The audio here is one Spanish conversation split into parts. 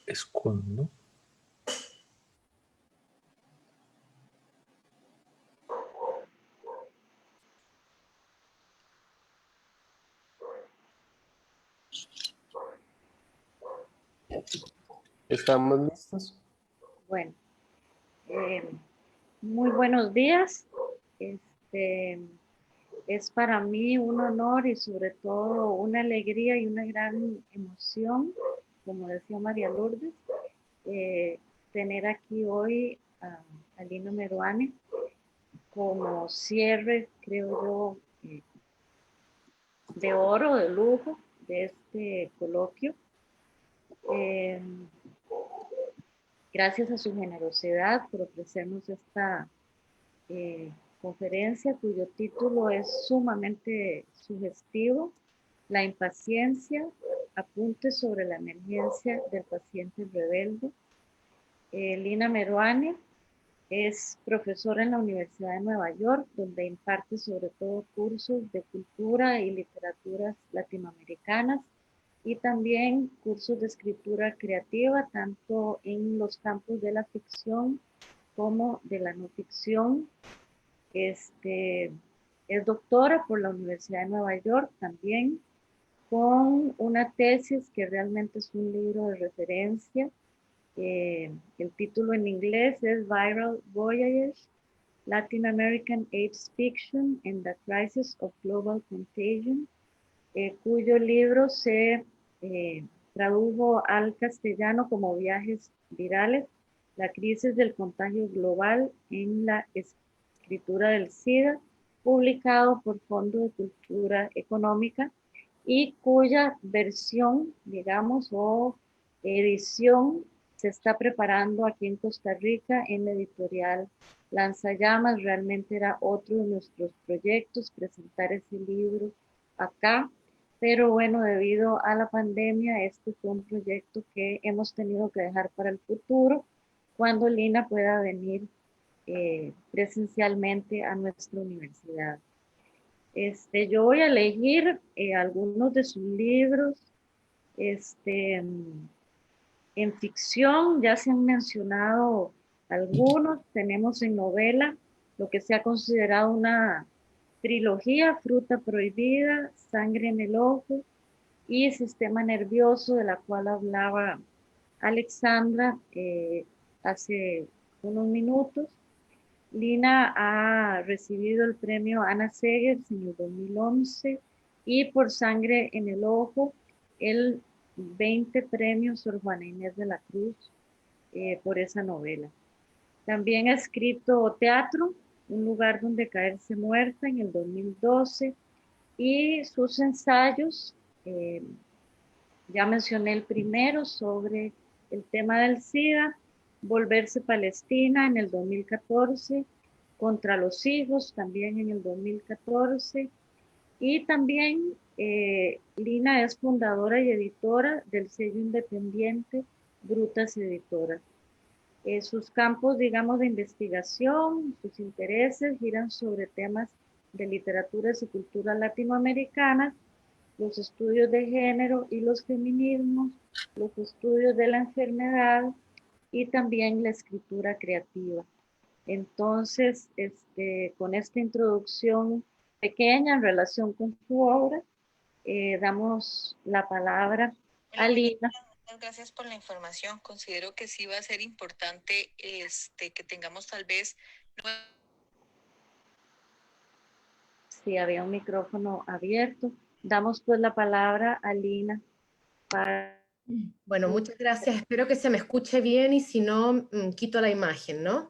Escondo. ¿Estamos listos? Bueno, muy buenos días. Es para mí un honor y sobre todo una alegría y una gran emoción, como decía María Lourdes, tener aquí hoy a Lina Meruane como cierre, creo yo, de oro, de lujo de este coloquio. Gracias a su generosidad por ofrecernos esta conferencia cuyo título es sumamente sugestivo: La impaciencia, apuntes sobre la emergencia del paciente rebelde. Lina Meruane es profesora en la Universidad de Nueva York, donde imparte sobre todo cursos de cultura y literaturas latinoamericanas y también cursos de escritura creativa, tanto en los campos de la ficción como de la no ficción. Es doctora por la Universidad de Nueva York también, con una tesis que realmente es un libro de referencia. El título en inglés es Viral Voyages, Latin American AIDS Fiction and the Crisis of Global Contagion, cuyo libro se tradujo al castellano como Viajes Virales, la crisis del contagio global en la escritura del SIDA, publicado por Fondo de Cultura Económica, y cuya versión, digamos, o edición se está preparando aquí en Costa Rica en la editorial Lanzallamas. Realmente era otro de nuestros proyectos presentar ese libro acá, pero bueno, debido a la pandemia, este fue un proyecto que hemos tenido que dejar para el futuro, cuando Lina pueda venir presencialmente a nuestra universidad. Yo voy a elegir algunos de sus libros. En ficción ya se han mencionado algunos. Tenemos en novela lo que se ha considerado una trilogía: Fruta Prohibida, Sangre en el Ojo y Sistema Nervioso, de la cual hablaba Alexandra hace unos minutos. Lina ha recibido el premio Ana Segers en el 2011 y por Sangre en el Ojo el 20 premio Sor Juana Inés de la Cruz por esa novela. También ha escrito teatro, Un lugar donde caerse muerta, en el 2012, y sus ensayos, ya mencioné el primero sobre el tema del SIDA, Volverse Palestina en el 2014, Contra los Hijos también en el 2014, y también Lina es fundadora y editora del sello independiente Brutas Editoras. Sus campos, digamos, de investigación, sus intereses giran sobre temas de literaturas y cultura latinoamericanas, los estudios de género y los feminismos, los estudios de la enfermedad y también la escritura creativa. Entonces, con esta introducción pequeña en relación con su obra, damos la palabra a Lina. Muchas gracias por la información. Considero que sí va a ser importante que tengamos tal vez... Sí, había un micrófono abierto. Damos pues la palabra a Lina para... Bueno, muchas gracias. Espero que se me escuche bien y si no, quito la imagen, ¿no?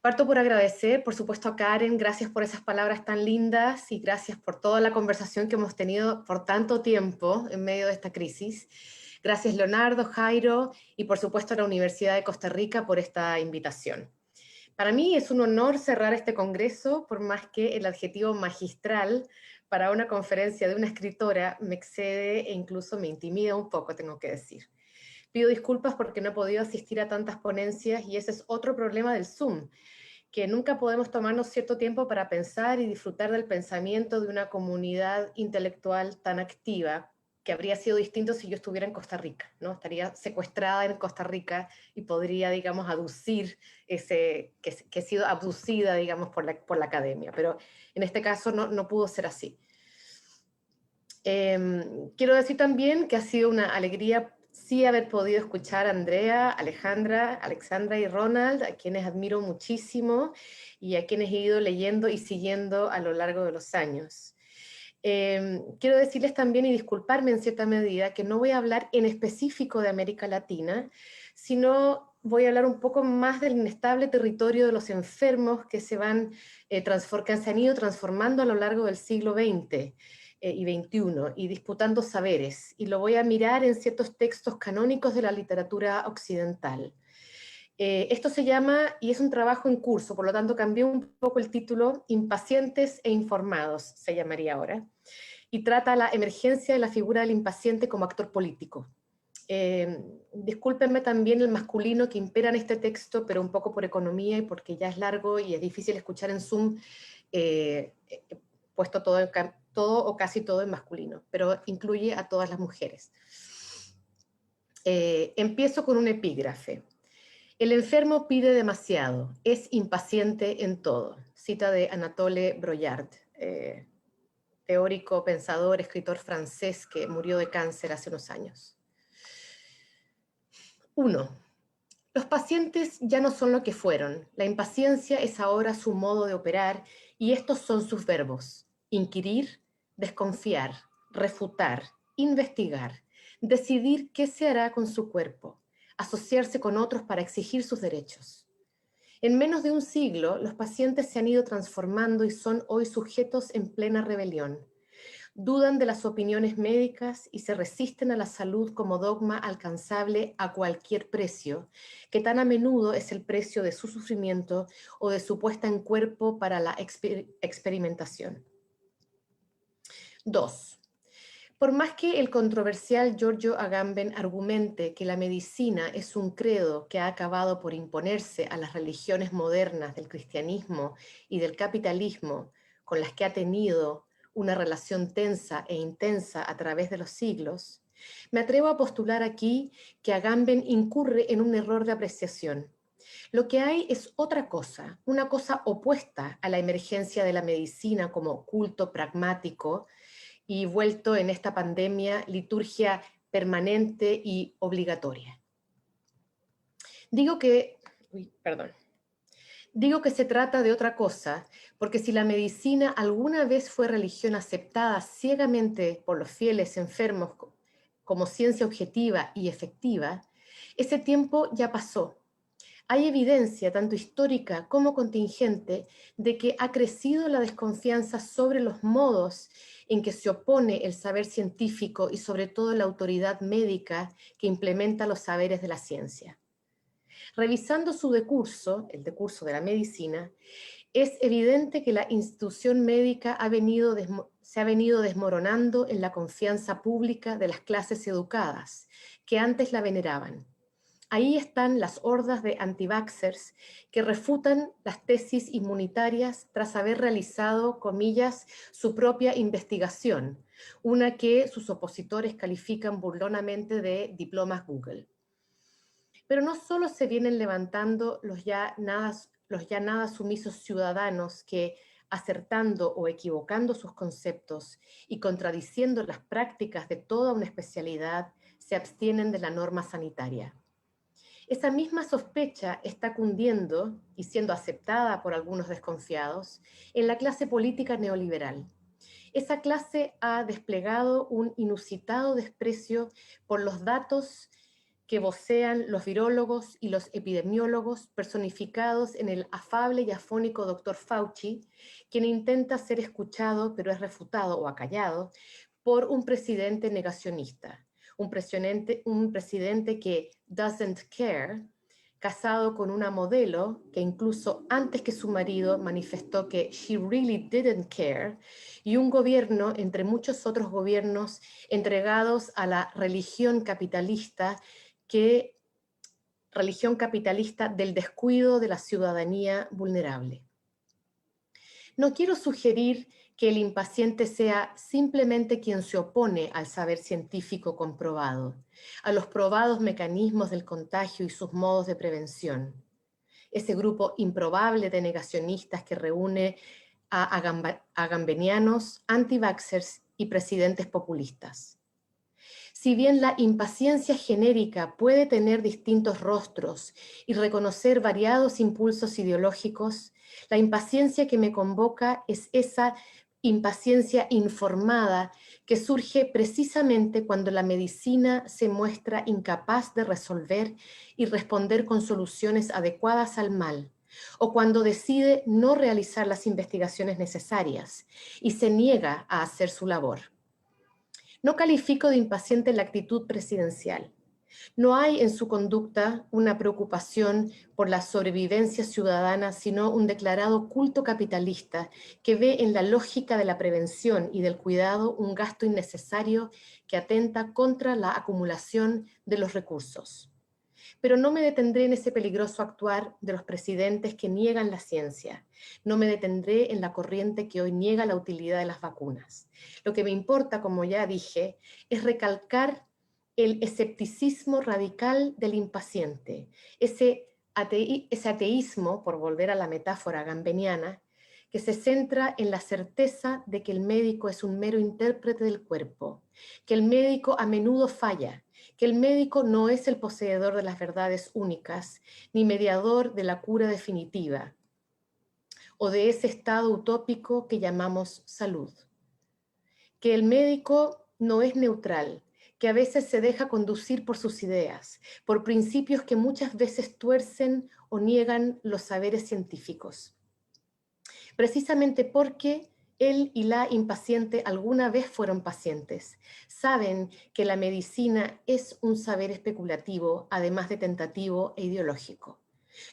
Parto por agradecer, por supuesto, a Karen. Gracias por esas palabras tan lindas y gracias por toda la conversación que hemos tenido por tanto tiempo en medio de esta crisis. Gracias, Leonardo, Jairo y, por supuesto, a la Universidad de Costa Rica por esta invitación. Para mí es un honor cerrar este congreso, por más que el adjetivo magistral para una conferencia de una escritora me excede e incluso me intimida un poco, tengo que decir. Pido disculpas porque no he podido asistir a tantas ponencias y ese es otro problema del Zoom, que nunca podemos tomarnos cierto tiempo para pensar y disfrutar del pensamiento de una comunidad intelectual tan activa que habría sido distinto si yo estuviera en Costa Rica, ¿no? Estaría secuestrada en Costa Rica y podría, digamos, aducir que he sido abducida, digamos, por la academia, pero en este caso no pudo ser así. Quiero decir también que ha sido una alegría sí haber podido escuchar a Andrea, Alejandra, Alexandra y Ronald, a quienes admiro muchísimo y a quienes he ido leyendo y siguiendo a lo largo de los años. Quiero decirles también y disculparme en cierta medida que no voy a hablar en específico de América Latina, sino voy a hablar un poco más del inestable territorio de los enfermos que se han ido transformando a lo largo del siglo XX y XXI y disputando saberes. Y lo voy a mirar en ciertos textos canónicos de la literatura occidental. Esto se llama, y es un trabajo en curso, por lo tanto cambié un poco el título, Impacientes e Informados, se llamaría ahora, y trata la emergencia de la figura del impaciente como actor político. Discúlpenme también el masculino que impera en este texto, pero un poco por economía y porque ya es largo y es difícil escuchar en Zoom, puesto todo o casi todo en masculino, pero incluye a todas las mujeres. Empiezo con un epígrafe. El enfermo pide demasiado, es impaciente en todo. Cita de Anatole Broyard, teórico, pensador, escritor francés que murió de cáncer hace unos años. 1. Los pacientes ya no son lo que fueron. La impaciencia es ahora su modo de operar y estos son sus verbos. Inquirir, desconfiar, refutar, investigar, decidir qué se hará con su cuerpo, asociarse con otros para exigir sus derechos. En menos de un siglo, los pacientes se han ido transformando y son hoy sujetos en plena rebelión. Dudan de las opiniones médicas y se resisten a la salud como dogma alcanzable a cualquier precio, que tan a menudo es el precio de su sufrimiento o de su puesta en cuerpo para la experimentación. 2. Por más que el controversial Giorgio Agamben argumente que la medicina es un credo que ha acabado por imponerse a las religiones modernas del cristianismo y del capitalismo, con las que ha tenido una relación tensa e intensa a través de los siglos, me atrevo a postular aquí que Agamben incurre en un error de apreciación. Lo que hay es otra cosa, una cosa opuesta a la emergencia de la medicina como culto pragmático y vuelto en esta pandemia liturgia permanente y obligatoria. Digo que se trata de otra cosa, porque si la medicina alguna vez fue religión aceptada ciegamente por los fieles enfermos como ciencia objetiva y efectiva, ese tiempo ya pasó. Hay evidencia, tanto histórica como contingente, de que ha crecido la desconfianza sobre los modos en que se opone el saber científico y sobre todo la autoridad médica que implementa los saberes de la ciencia. Revisando su decurso, el decurso de la medicina, es evidente que la institución médica se ha venido desmoronando en la confianza pública de las clases educadas, que antes la veneraban. Ahí están las hordas de anti-vaxxers que refutan las tesis inmunitarias tras haber realizado, comillas, su propia investigación, una que sus opositores califican burlonamente de diplomas Google. Pero no solo se vienen levantando los ya nada sumisos ciudadanos que, acertando o equivocando sus conceptos y contradiciendo las prácticas de toda una especialidad, se abstienen de la norma sanitaria. Esa misma sospecha está cundiendo y siendo aceptada por algunos desconfiados en la clase política neoliberal. Esa clase ha desplegado un inusitado desprecio por los datos que vocean los virólogos y los epidemiólogos personificados en el afable y afónico Dr. Fauci, quien intenta ser escuchado pero es refutado o acallado por un presidente negacionista. Un presidente que doesn't care, casado con una modelo que incluso antes que su marido manifestó que she really didn't care, y un gobierno, entre muchos otros gobiernos, entregados a la religión capitalista del descuido de la ciudadanía vulnerable. No quiero sugerir que el impaciente sea simplemente quien se opone al saber científico comprobado, a los probados mecanismos del contagio y sus modos de prevención. Ese grupo improbable de negacionistas que reúne a agambenianos, anti-vaxxers y presidentes populistas. Si bien la impaciencia genérica puede tener distintos rostros y reconocer variados impulsos ideológicos, la impaciencia que me convoca es esa impaciencia informada que surge precisamente cuando la medicina se muestra incapaz de resolver y responder con soluciones adecuadas al mal, o cuando decide no realizar las investigaciones necesarias y se niega a hacer su labor. No califico de impaciente la actitud presidencial. No hay en su conducta una preocupación por la sobrevivencia ciudadana, sino un declarado culto capitalista que ve en la lógica de la prevención y del cuidado un gasto innecesario que atenta contra la acumulación de los recursos. Pero no me detendré en ese peligroso actuar de los presidentes que niegan la ciencia. No me detendré en la corriente que hoy niega la utilidad de las vacunas. Lo que me importa, como ya dije, es recalcar el escepticismo radical del impaciente, ese ateísmo, por volver a la metáfora gambeniana, que se centra en la certeza de que el médico es un mero intérprete del cuerpo, que el médico a menudo falla, que el médico no es el poseedor de las verdades únicas, ni mediador de la cura definitiva, o de ese estado utópico que llamamos salud. Que el médico no es neutral, que a veces se deja conducir por sus ideas, por principios que muchas veces tuercen o niegan los saberes científicos. Precisamente porque él y la impaciente alguna vez fueron pacientes. Saben que la medicina es un saber especulativo, además de tentativo e ideológico.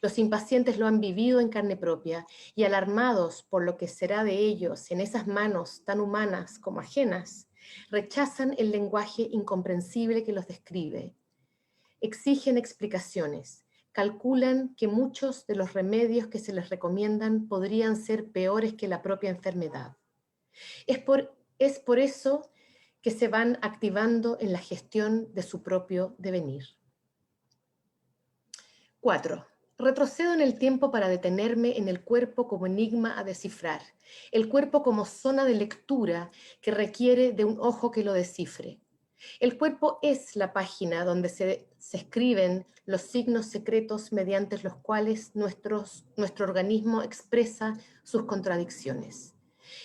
Los impacientes lo han vivido en carne propia y alarmados por lo que será de ellos en esas manos tan humanas como ajenas, rechazan el lenguaje incomprensible que los describe. Exigen explicaciones. Calculan que muchos de los remedios que se les recomiendan podrían ser peores que la propia enfermedad. Es por eso que se van activando en la gestión de su propio devenir. 4. Retrocedo en el tiempo para detenerme en el cuerpo como enigma a descifrar, el cuerpo como zona de lectura que requiere de un ojo que lo descifre. El cuerpo es la página donde se escriben los signos secretos mediante los cuales nuestro organismo expresa sus contradicciones.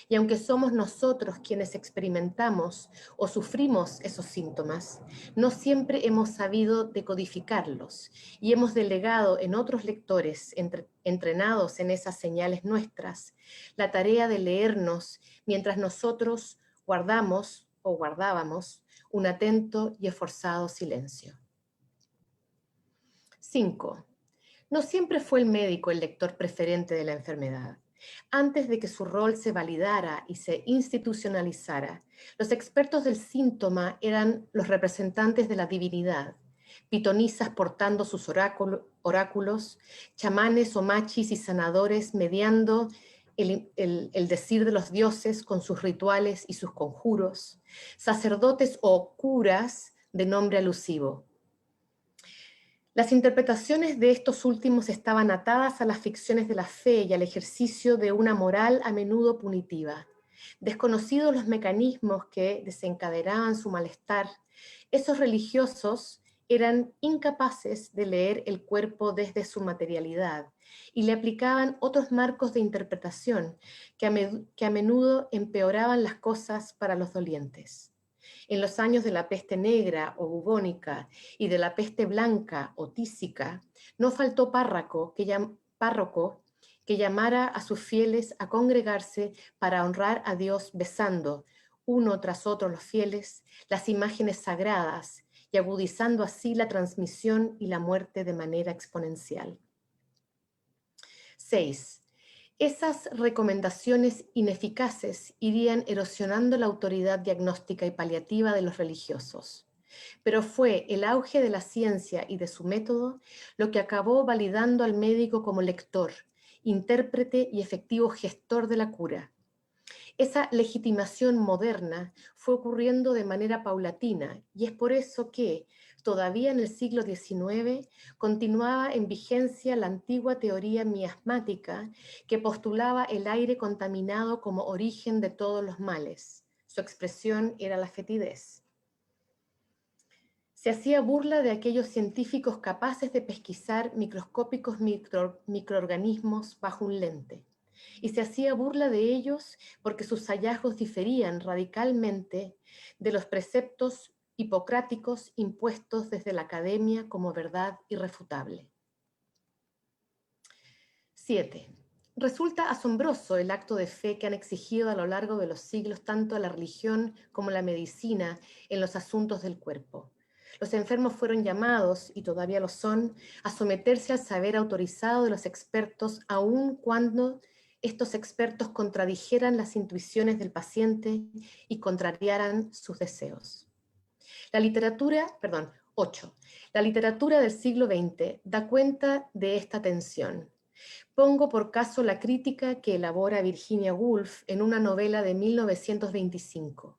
Y aunque somos nosotros quienes experimentamos o sufrimos esos síntomas, no siempre hemos sabido decodificarlos y hemos delegado en otros lectores entrenados en esas señales nuestras la tarea de leernos mientras nosotros guardamos o guardábamos un atento y esforzado silencio. 5. No siempre fue el médico el lector preferente de la enfermedad. Antes de que su rol se validara y se institucionalizara, los expertos del síntoma eran los representantes de la divinidad, pitonisas portando sus oráculos, chamanes o machis y sanadores mediando el decir de los dioses con sus rituales y sus conjuros, sacerdotes o curas de nombre alusivo. Las interpretaciones de estos últimos estaban atadas a las ficciones de la fe y al ejercicio de una moral a menudo punitiva. Desconocidos los mecanismos que desencadenaban su malestar, esos religiosos eran incapaces de leer el cuerpo desde su materialidad y le aplicaban otros marcos de interpretación que a menudo empeoraban las cosas para los dolientes. En los años de la peste negra o bubónica y de la peste blanca o tísica, no faltó párroco que llamara a sus fieles a congregarse para honrar a Dios besando, uno tras otro los fieles, las imágenes sagradas y agudizando así la transmisión y la muerte de manera exponencial. 6. Esas recomendaciones ineficaces irían erosionando la autoridad diagnóstica y paliativa de los religiosos. Pero fue el auge de la ciencia y de su método lo que acabó validando al médico como lector, intérprete y efectivo gestor de la cura. Esa legitimación moderna fue ocurriendo de manera paulatina y es por eso que, todavía en el siglo XIX, continuaba en vigencia la antigua teoría miasmática que postulaba el aire contaminado como origen de todos los males. Su expresión era la fetidez. Se hacía burla de aquellos científicos capaces de pesquisar microscópicos microorganismos bajo un lente. Y se hacía burla de ellos porque sus hallazgos diferían radicalmente de los preceptos hipocráticos impuestos desde la academia como verdad irrefutable. 7. Resulta asombroso el acto de fe que han exigido a lo largo de los siglos tanto la religión como la medicina en los asuntos del cuerpo. Los enfermos fueron llamados, y todavía lo son, a someterse al saber autorizado de los expertos, aun cuando estos expertos contradijeran las intuiciones del paciente y contrariaran sus deseos. La literatura, 8. La literatura del siglo XX da cuenta de esta tensión. Pongo por caso la crítica que elabora Virginia Woolf en una novela de 1925.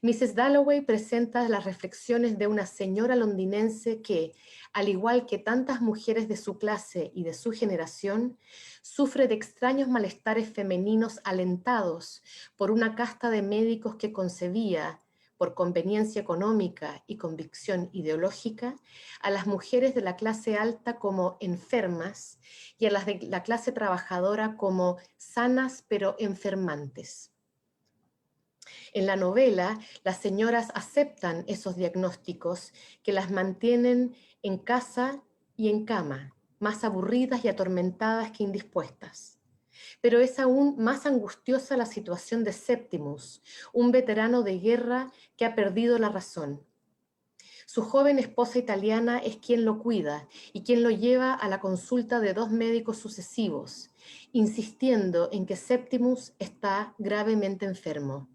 Mrs. Dalloway presenta las reflexiones de una señora londinense que, al igual que tantas mujeres de su clase y de su generación, sufre de extraños malestares femeninos alentados por una casta de médicos que concebía, por conveniencia económica y convicción ideológica, a las mujeres de la clase alta como enfermas y a las de la clase trabajadora como sanas pero enfermantes. En la novela, las señoras aceptan esos diagnósticos que las mantienen en casa y en cama, más aburridas y atormentadas que indispuestas. Pero es aún más angustiosa la situación de Septimus, un veterano de guerra que ha perdido la razón. Su joven esposa italiana es quien lo cuida y quien lo lleva a la consulta de 2 médicos sucesivos, insistiendo en que Septimus está gravemente enfermo.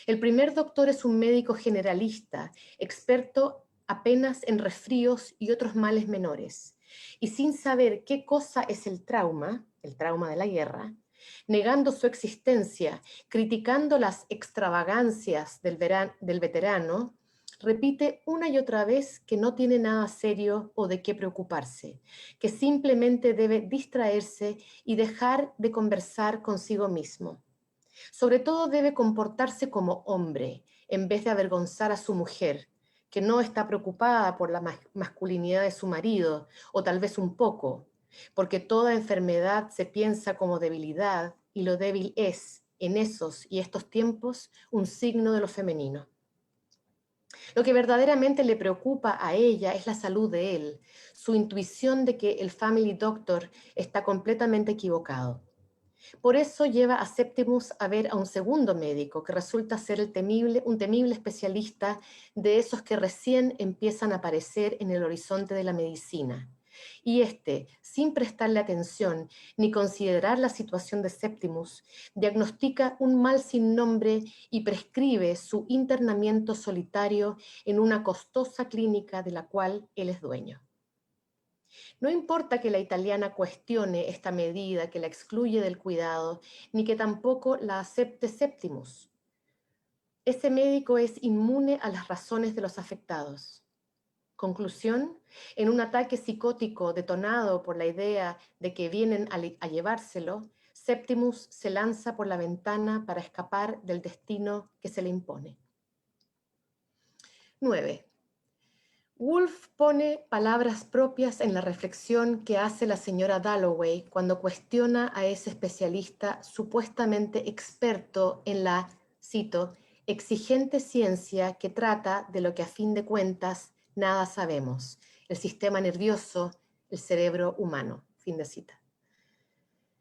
El primer doctor es un médico generalista, experto apenas en resfríos y otros males menores, y sin saber qué cosa es el trauma de la guerra, negando su existencia, criticando las extravagancias del veterano, repite una y otra vez que no tiene nada serio o de qué preocuparse, que simplemente debe distraerse y dejar de conversar consigo mismo. Sobre todo debe comportarse como hombre, en vez de avergonzar a su mujer, que no está preocupada por la masculinidad de su marido, o tal vez un poco, porque toda enfermedad se piensa como debilidad, y lo débil es, en esos y estos tiempos, un signo de lo femenino. Lo que verdaderamente le preocupa a ella es la salud de él, su intuición de que el family doctor está completamente equivocado. Por eso lleva a Septimus a ver a un segundo médico, que resulta ser un temible especialista de esos que recién empiezan a aparecer en el horizonte de la medicina. Y sin prestarle atención ni considerar la situación de Septimus, diagnostica un mal sin nombre y prescribe su internamiento solitario en una costosa clínica de la cual él es dueño. No importa que la italiana cuestione esta medida que la excluye del cuidado, ni que tampoco la acepte Septimus. Ese médico es inmune a las razones de los afectados. Conclusión, en un ataque psicótico detonado por la idea de que vienen a llevárselo, Septimus se lanza por la ventana para escapar del destino que se le impone. 9. Woolf pone palabras propias en la reflexión que hace la señora Dalloway cuando cuestiona a ese especialista supuestamente experto en la, cito, exigente ciencia que trata de lo que a fin de cuentas nada sabemos, el sistema nervioso, el cerebro humano, fin de cita.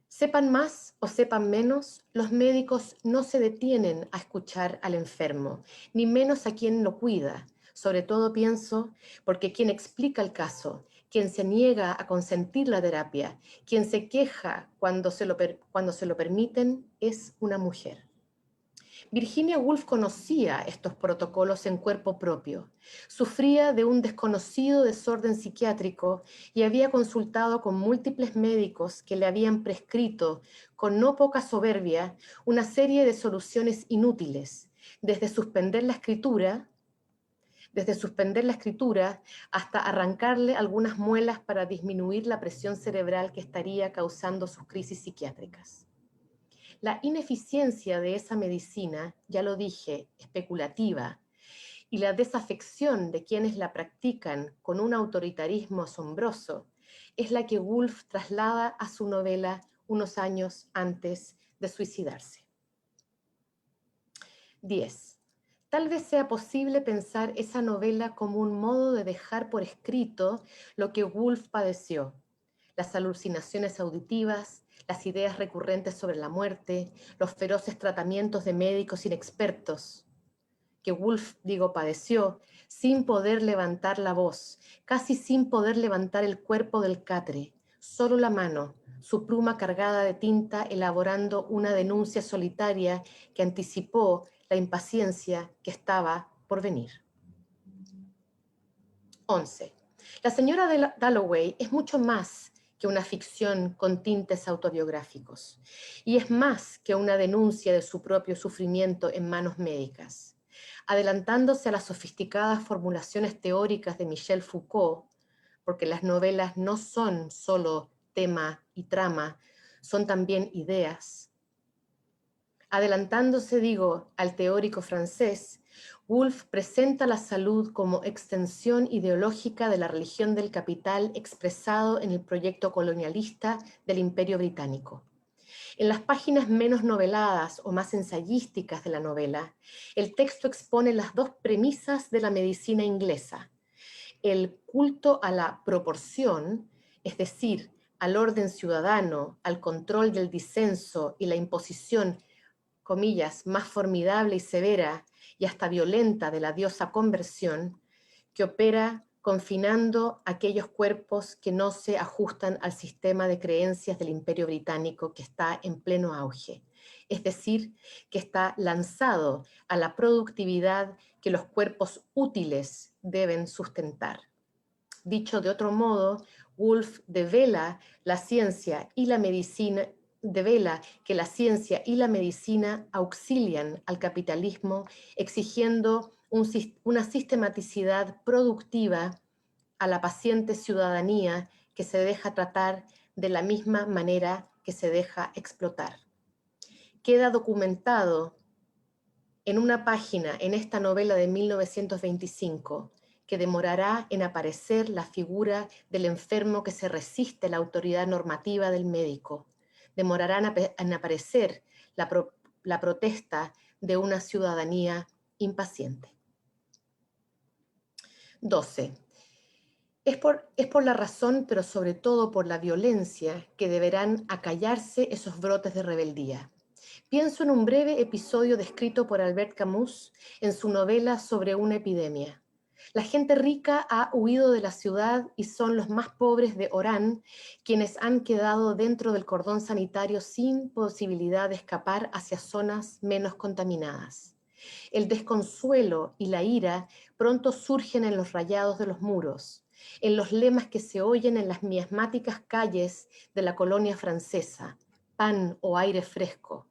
Sepan más o sepan menos, los médicos no se detienen a escuchar al enfermo, ni menos a quien lo cuida. Sobre todo pienso porque quien explica el caso, quien se niega a consentir la terapia, quien se queja cuando se lo permiten, es una mujer. Virginia Woolf conocía estos protocolos en cuerpo propio, sufría de un desconocido desorden psiquiátrico y había consultado con múltiples médicos que le habían prescrito, con no poca soberbia, una serie de soluciones inútiles, desde suspender la escritura hasta arrancarle algunas muelas para disminuir la presión cerebral que estaría causando sus crisis psiquiátricas. La ineficiencia de esa medicina, ya lo dije, especulativa, y la desafección de quienes la practican con un autoritarismo asombroso, es la que Woolf traslada a su novela unos años antes de suicidarse. 10. Tal vez sea posible pensar esa novela como un modo de dejar por escrito lo que Woolf padeció, las alucinaciones auditivas, las ideas recurrentes sobre la muerte, los feroces tratamientos de médicos inexpertos, que Woolf, padeció, sin poder levantar la voz, casi sin poder levantar el cuerpo del catre, solo la mano, su pluma cargada de tinta elaborando una denuncia solitaria que anticipó la impaciencia que estaba por venir. 11. La señora Dalloway es mucho más que una ficción con tintes autobiográficos, y es más que una denuncia de su propio sufrimiento en manos médicas. Adelantándose a las sofisticadas formulaciones teóricas de Michel Foucault, porque las novelas no son solo tema y trama, son también ideas. Adelantándose, al teórico francés, Woolf presenta la salud como extensión ideológica de la religión del capital expresado en el proyecto colonialista del Imperio Británico. En las páginas menos noveladas o más ensayísticas de la novela, el texto expone las dos premisas de la medicina inglesa: el culto a la proporción, es decir, al orden ciudadano, al control del disenso y la imposición, comillas, más formidable y severa y hasta violenta de la diosa conversión, que opera confinando aquellos cuerpos que no se ajustan al sistema de creencias del Imperio Británico que está en pleno auge, es decir, que está lanzado a la productividad que los cuerpos útiles deben sustentar. Dicho de otro modo, Woolf devela que la ciencia y la medicina auxilian al capitalismo, exigiendo una sistematicidad productiva a la paciente ciudadanía que se deja tratar de la misma manera que se deja explotar. Queda documentado en una página en esta novela de 1925 que demorará en aparecer la figura del enfermo que se resiste a la autoridad normativa del médico. Demorará en aparecer la protesta de una ciudadanía impaciente. 12. Es por la razón, pero sobre todo por la violencia, que deberán acallarse esos brotes de rebeldía. Pienso en un breve episodio descrito por Albert Camus en su novela sobre una epidemia. La gente rica ha huido de la ciudad y son los más pobres de Orán quienes han quedado dentro del cordón sanitario sin posibilidad de escapar hacia zonas menos contaminadas. El desconsuelo y la ira pronto surgen en los rayados de los muros, en los lemas que se oyen en las miasmáticas calles de la colonia francesa: pan o aire fresco,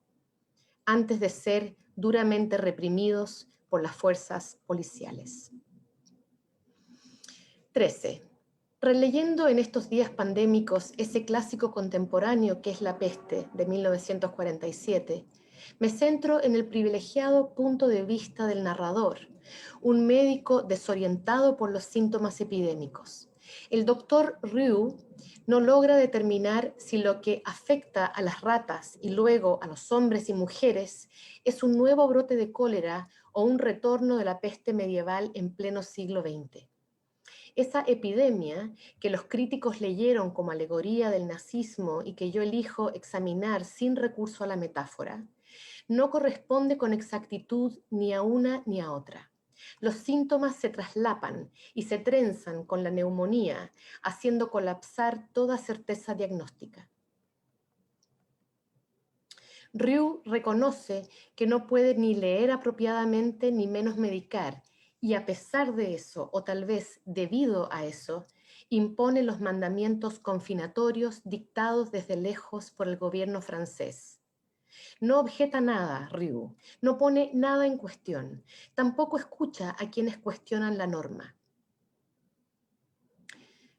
antes de ser duramente reprimidos por las fuerzas policiales. 13. Releyendo en estos días pandémicos ese clásico contemporáneo que es La peste, de 1947, me centro en el privilegiado punto de vista del narrador, un médico desorientado por los síntomas epidémicos. El doctor Rieu no logra determinar si lo que afecta a las ratas y luego a los hombres y mujeres es un nuevo brote de cólera o un retorno de la peste medieval en pleno siglo XX. Esa epidemia que los críticos leyeron como alegoría del nazismo y que yo elijo examinar sin recurso a la metáfora, no corresponde con exactitud ni a una ni a otra. Los síntomas se traslapan y se trenzan con la neumonía, haciendo colapsar toda certeza diagnóstica. Ryu reconoce que no puede ni leer apropiadamente ni menos medicar, y a pesar de eso, o tal vez debido a eso, impone los mandamientos confinatorios dictados desde lejos por el gobierno francés. No objeta nada, Ryu, no pone nada en cuestión, tampoco escucha a quienes cuestionan la norma.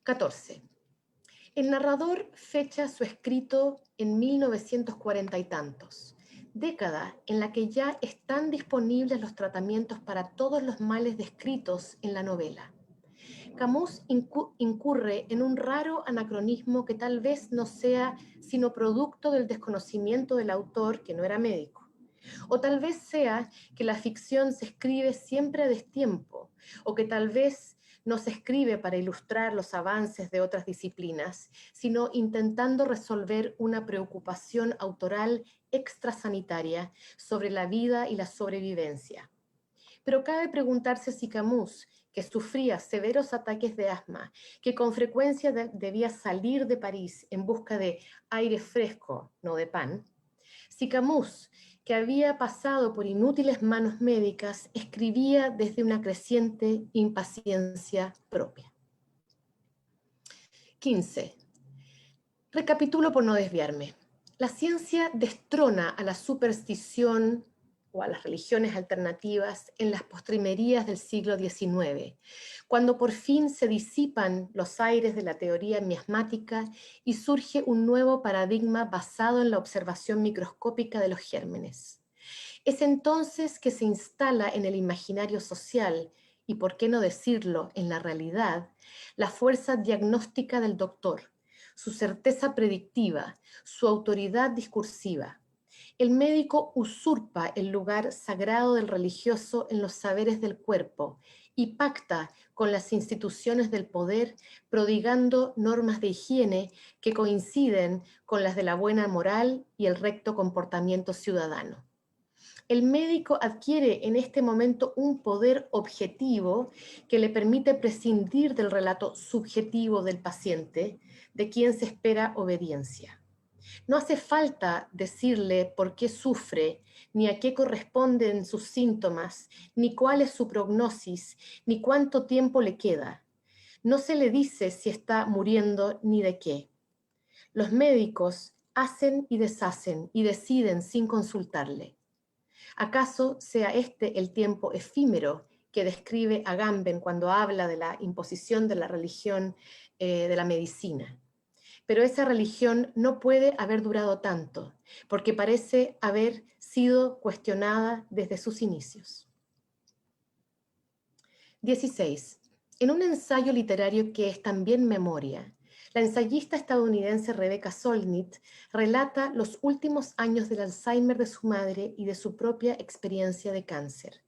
14. El narrador fecha su escrito en 1940 y tantos, década en la que ya están disponibles los tratamientos para todos los males descritos en la novela. Camus incurre en un raro anacronismo que tal vez no sea sino producto del desconocimiento del autor, que no era médico. O tal vez sea que la ficción se escribe siempre a destiempo, o que tal vez no se escribe para ilustrar los avances de otras disciplinas, sino intentando resolver una preocupación autoral extrasanitaria sobre la vida y la sobrevivencia. Pero cabe preguntarse si Camus, que sufría severos ataques de asma, que con frecuencia debía salir de París en busca de aire fresco, no de pan, si Camus, que había pasado por inútiles manos médicas, escribía desde una creciente impaciencia propia. 15. Recapitulo por no desviarme. La ciencia destrona a la superstición o a las religiones alternativas en las postrimerías del siglo XIX, cuando por fin se disipan los aires de la teoría miasmática y surge un nuevo paradigma basado en la observación microscópica de los gérmenes. Es entonces que se instala en el imaginario social, y por qué no decirlo, en la realidad, la fuerza diagnóstica del doctor, su certeza predictiva, su autoridad discursiva. El médico usurpa el lugar sagrado del religioso en los saberes del cuerpo y pacta con las instituciones del poder, prodigando normas de higiene que coinciden con las de la buena moral y el recto comportamiento ciudadano. El médico adquiere en este momento un poder objetivo que le permite prescindir del relato subjetivo del paciente, de quien se espera obediencia. No hace falta decirle por qué sufre, ni a qué corresponden sus síntomas, ni cuál es su prognosis, ni cuánto tiempo le queda. No se le dice si está muriendo ni de qué. Los médicos hacen y deshacen y deciden sin consultarle. ¿Acaso sea este el tiempo efímero que describe Agamben cuando habla de la imposición de la religión de la medicina? Pero esa religión no puede haber durado tanto, porque parece haber sido cuestionada desde sus inicios. 16. En un ensayo literario que es también memoria, la ensayista estadounidense Rebecca Solnit relata los últimos años del Alzheimer de su madre y de su propia experiencia de cáncer.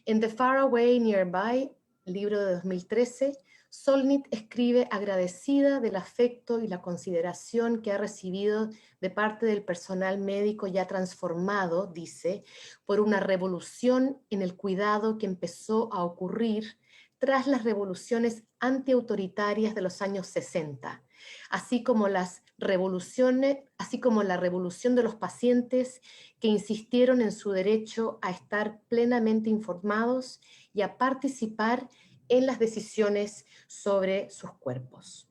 En The Far Away Nearby, libro de 2013, Solnit escribe agradecida del afecto y la consideración que ha recibido de parte del personal médico ya transformado, dice, por una revolución en el cuidado que empezó a ocurrir tras las revoluciones antiautoritarias de los años 60, así como la revolución de los pacientes que insistieron en su derecho a estar plenamente informados y a participar en las decisiones sobre sus cuerpos.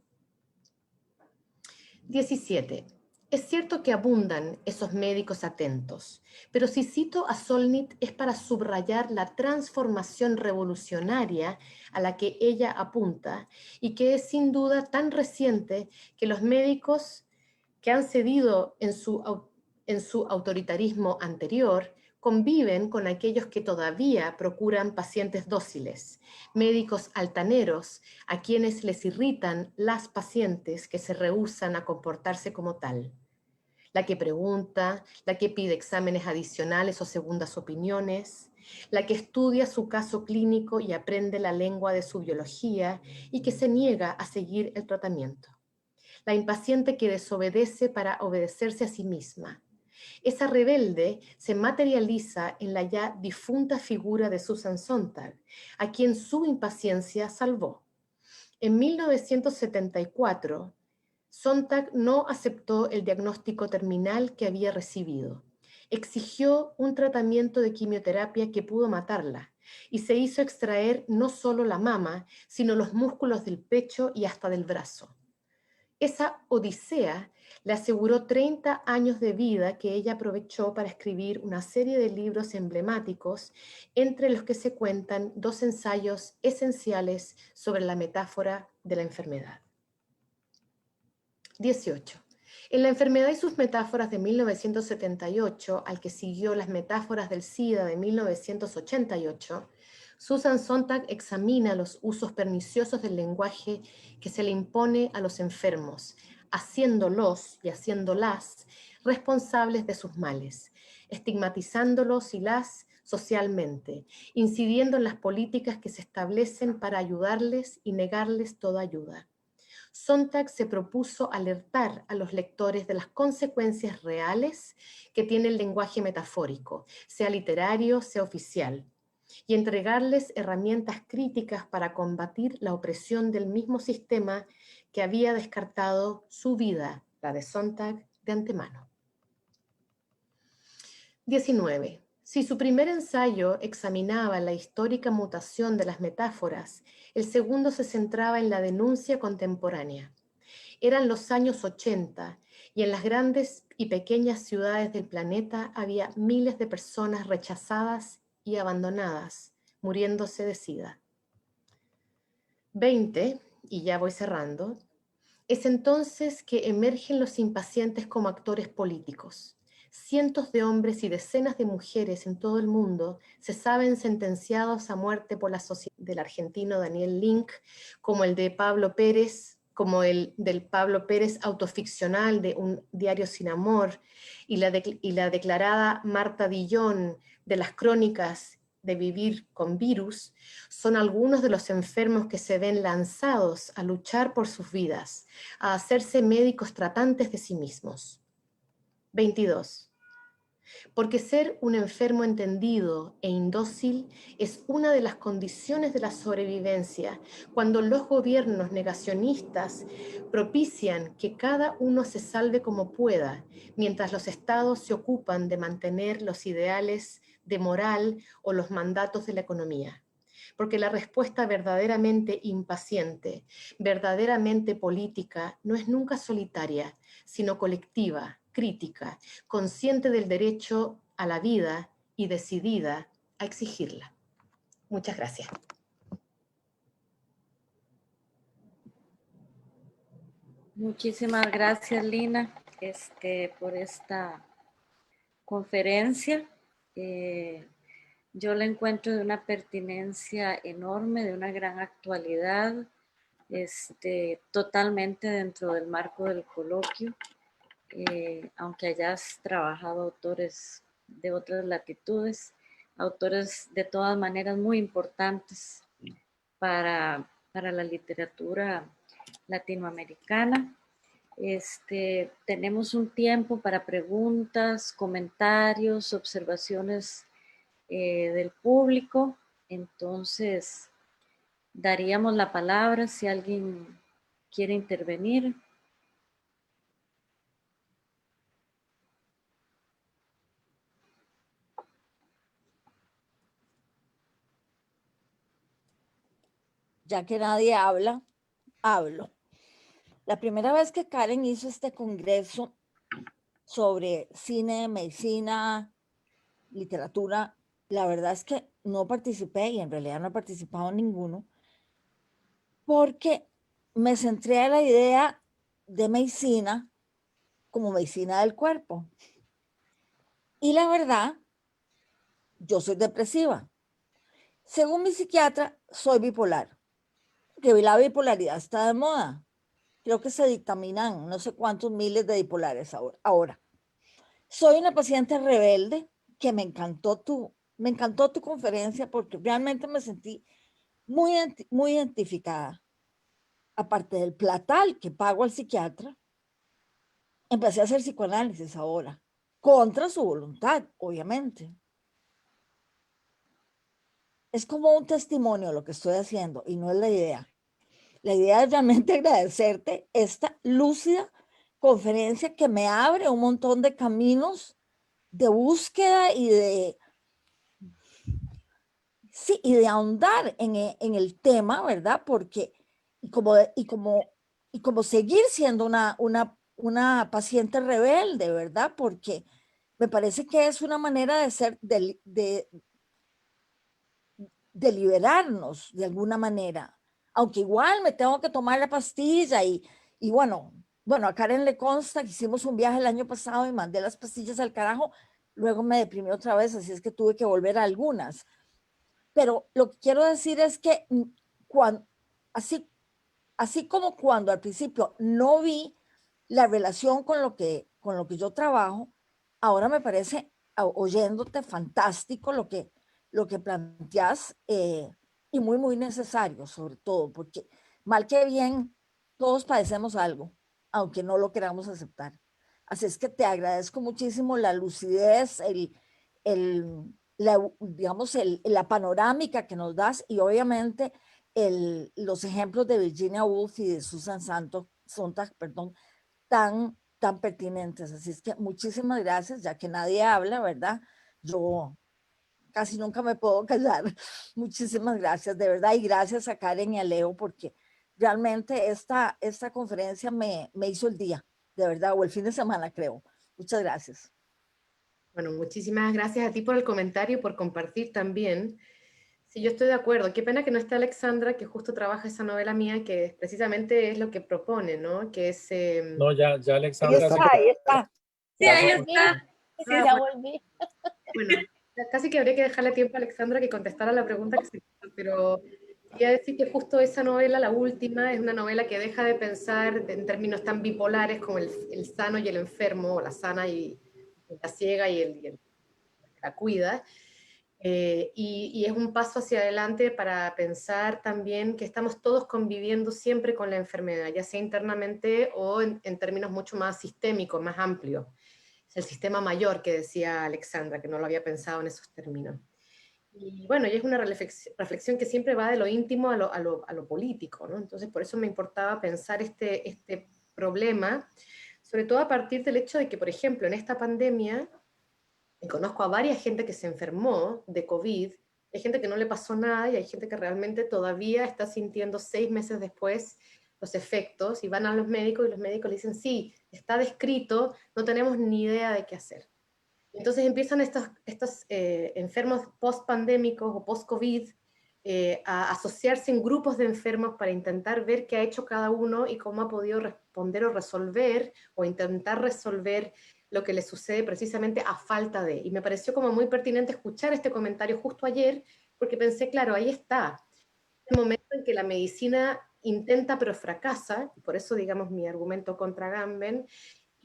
17. Es cierto que abundan esos médicos atentos, pero si cito a Solnit es para subrayar la transformación revolucionaria a la que ella apunta y que es sin duda tan reciente que los médicos que han cedido en su autoritarismo anterior conviven con aquellos que todavía procuran pacientes dóciles, médicos altaneros a quienes les irritan las pacientes que se rehúsan a comportarse como tal. La que pregunta, la que pide exámenes adicionales o segundas opiniones, la que estudia su caso clínico y aprende la lengua de su biología y que se niega a seguir el tratamiento. La impaciente que desobedece para obedecerse a sí misma. Esa rebelde se materializa en la ya difunta figura de Susan Sontag, a quien su impaciencia salvó. En 1974, Sontag no aceptó el diagnóstico terminal que había recibido. exigió un tratamiento de quimioterapia que pudo matarla y se hizo extraer no solo la mama, sino los músculos del pecho y hasta del brazo. Esa odisea le aseguró 30 años de vida que ella aprovechó para escribir una serie de libros emblemáticos, entre los que se cuentan 2 ensayos esenciales sobre la metáfora de la enfermedad. 18. En La enfermedad y sus metáforas de 1978, al que siguió Las metáforas del SIDA de 1988, Susan Sontag examina los usos perniciosos del lenguaje que se le impone a los enfermos, haciéndolos y haciéndolas responsables de sus males, estigmatizándolos y las socialmente, incidiendo en las políticas que se establecen para ayudarles y negarles toda ayuda. Sontag se propuso alertar a los lectores de las consecuencias reales que tiene el lenguaje metafórico, sea literario, sea oficial, y entregarles herramientas críticas para combatir la opresión del mismo sistema que había descartado su vida, la de Sontag, de antemano. 19. Si su primer ensayo examinaba la histórica mutación de las metáforas, el segundo se centraba en la denuncia contemporánea. Eran los años 80 y en las grandes y pequeñas ciudades del planeta había miles de personas rechazadas y abandonadas, muriéndose de SIDA. 20, y ya voy cerrando, es entonces que emergen los impacientes como actores políticos. Cientos de hombres y decenas de mujeres en todo el mundo se saben sentenciados a muerte por la sociedad del argentino Daniel Link, como el de Pablo Pérez, como el del Pablo Pérez autoficcional de Un diario sin amor, y la declarada Marta Dillon de las crónicas de Vivir con virus, son algunos de los enfermos que se ven lanzados a luchar por sus vidas, a hacerse médicos tratantes de sí mismos. 22. Porque ser un enfermo entendido e indócil es una de las condiciones de la sobrevivencia cuando los gobiernos negacionistas propician que cada uno se salve como pueda, mientras los estados se ocupan de mantener los ideales de moral o los mandatos de la economía. Porque la respuesta verdaderamente impaciente, verdaderamente política, no es nunca solitaria, sino colectiva, crítica, consciente del derecho a la vida y decidida a exigirla. Muchas gracias. Muchísimas gracias, Lina, por esta conferencia. Yo la encuentro de una pertinencia enorme, de una gran actualidad, totalmente dentro del marco del coloquio. Aunque hayas trabajado autores de otras latitudes, autores de todas maneras muy importantes para la literatura latinoamericana. Tenemos un tiempo para preguntas, comentarios, observaciones del público. Entonces, daríamos la palabra si alguien quiere intervenir. Ya que nadie habla, hablo. La primera vez que Karen hizo este congreso sobre cine, medicina, literatura, la verdad es que no participé y en realidad no he participado en ninguno, porque me centré en la idea de medicina como medicina del cuerpo. Y la verdad, yo soy depresiva. Según mi psiquiatra, soy bipolar. Que la bipolaridad está de moda. Creo que se dictaminan no sé cuántos miles de bipolares ahora. Soy una paciente rebelde que me encantó tu conferencia porque realmente me sentí muy identificada. Aparte del platal que pago al psiquiatra, empecé a hacer psicoanálisis ahora, contra su voluntad, obviamente. Es como un testimonio lo que estoy haciendo y no es la idea. La idea es realmente agradecerte esta lúcida conferencia que me abre un montón de caminos de búsqueda sí, y de ahondar en el tema, ¿verdad? Porque, y como, y como, y como seguir siendo una paciente rebelde, ¿verdad? Porque me parece que es una manera de ser, de liberarnos de alguna manera. Aunque igual me tengo que tomar la pastilla y bueno, a Karen le consta que hicimos un viaje el año pasado y mandé las pastillas al carajo, luego me deprimí otra vez, así es que tuve que volver a algunas. Pero lo que quiero decir es que cuando, así, así como cuando al principio no vi la relación con lo que yo trabajo, ahora me parece, oyéndote, fantástico lo que planteas y muy, muy necesario, sobre todo, porque mal que bien, todos padecemos algo, aunque no lo queramos aceptar. Así es que te agradezco muchísimo la lucidez, digamos, la panorámica que nos das y obviamente los ejemplos de Virginia Woolf y de Susan Sontag, perdón, tan pertinentes. Así es que muchísimas gracias, ya que nadie habla, ¿verdad? Yo casi nunca me puedo callar. Muchísimas gracias, de verdad, y gracias a Karen y a Leo, porque realmente esta conferencia me hizo el día, de verdad, o el fin de semana, creo. Muchas gracias. Bueno, muchísimas gracias a ti por el comentario y por compartir también. Sí, yo estoy de acuerdo. Qué pena que no esté Alexandra, que justo trabaja esa novela mía, que precisamente es lo que propone, ¿no? Que es... No, ya Ahí Alexandra está, se ahí está. Sí, ya ahí se está. Sí, Ah, ya volví. bueno, casi que habría que dejarle tiempo a Alexandra que contestara la pregunta que se hizo, pero quería decir que justo esa novela, la última, es una novela que deja de pensar en términos tan bipolares como el sano y el enfermo, o la sana y la ciega y el que la cuida. Y es un paso hacia adelante para pensar también que estamos todos conviviendo siempre con la enfermedad, ya sea internamente o en términos mucho más sistémicos, más amplios. Es el sistema mayor que decía Alexandra, que no lo había pensado en esos términos. Y bueno, y es una reflexión que siempre va de lo íntimo a lo político, ¿no? Entonces por eso me importaba pensar este problema, sobre todo a partir del hecho de que, por ejemplo, en esta pandemia, y conozco a varias gente que se enfermó de COVID, hay gente que no le pasó nada y hay gente que realmente todavía está sintiendo 6 meses después los efectos y van a los médicos y los médicos le dicen, sí, está descrito, no tenemos ni idea de qué hacer. Entonces empiezan estos enfermos post-pandémicos o post-COVID a asociarse en grupos de enfermos para intentar ver qué ha hecho cada uno y cómo ha podido responder o resolver o intentar resolver lo que le sucede precisamente a falta de. Y me pareció como muy pertinente escuchar este comentario justo ayer, porque pensé, claro, ahí está, el momento en que la medicina intenta pero fracasa, y por eso digamos mi argumento contra Gamben,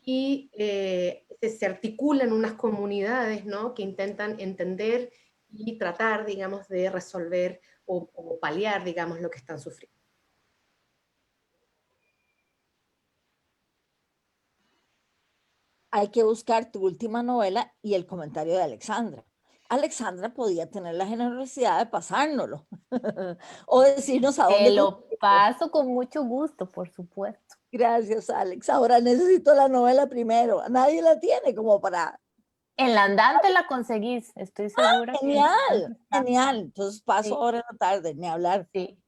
y se articulan unas comunidades, ¿no?, que intentan entender y tratar, digamos, de resolver o paliar, digamos, lo que están sufriendo. Hay que buscar tu última novela y el comentario de Alexandra. Alexandra podía tener la generosidad de pasárnoslo o decirnos a Te dónde lo conseguirlo. paso con mucho gusto, por supuesto. Gracias, Alex. Ahora necesito la novela primero. Nadie la tiene como para... En la andante la conseguís, estoy segura que en la andante Genial, está. genial. Entonces paso Sí, ahora en la tarde, ni hablar. sí.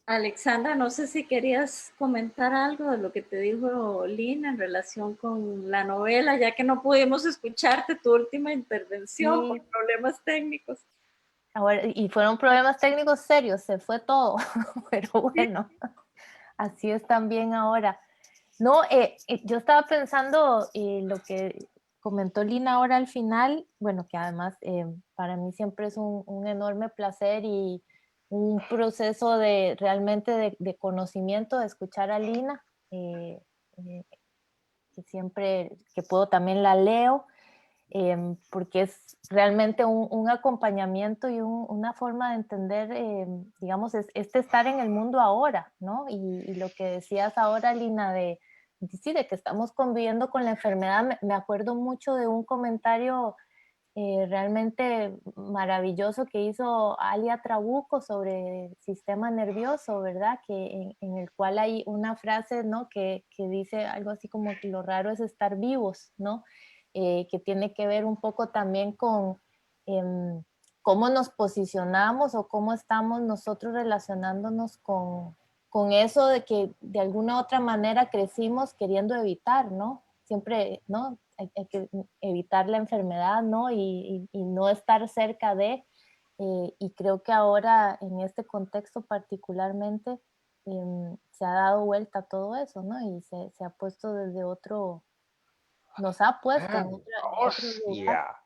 Alexandra, no sé si querías comentar algo de lo que te dijo Lina en relación con la novela, ya que no pudimos escucharte tu última intervención por Sí. problemas técnicos. Ahora, y fueron problemas técnicos serios, se fue todo, pero bueno, así es también ahora. No, yo estaba pensando lo que comentó Lina ahora al final, bueno, que además para mí siempre es un enorme placer y un proceso de realmente de conocimiento, de escuchar a Lina, eh, que siempre que puedo también la leo, porque es realmente un acompañamiento y una forma de entender, digamos, este estar en el mundo ahora, ¿no? Y lo que decías ahora, Lina, sí, de que estamos conviviendo con la enfermedad, me acuerdo mucho de un comentario realmente maravilloso que hizo Alia Trabuco sobre el sistema nervioso, ¿verdad? En el cual hay una frase, ¿no? Que dice algo así como que lo raro es estar vivos, ¿no? Que tiene que ver un poco también con cómo nos posicionamos o cómo estamos nosotros relacionándonos con eso de que de alguna u otra manera crecimos queriendo evitar, ¿no? Siempre, ¿no? Hay que evitar la enfermedad, ¿no? Y no estar cerca de, y creo que ahora en este contexto particularmente se ha dado vuelta todo eso, ¿no? Y se ha puesto desde otro, nos ha puesto en otro lugar,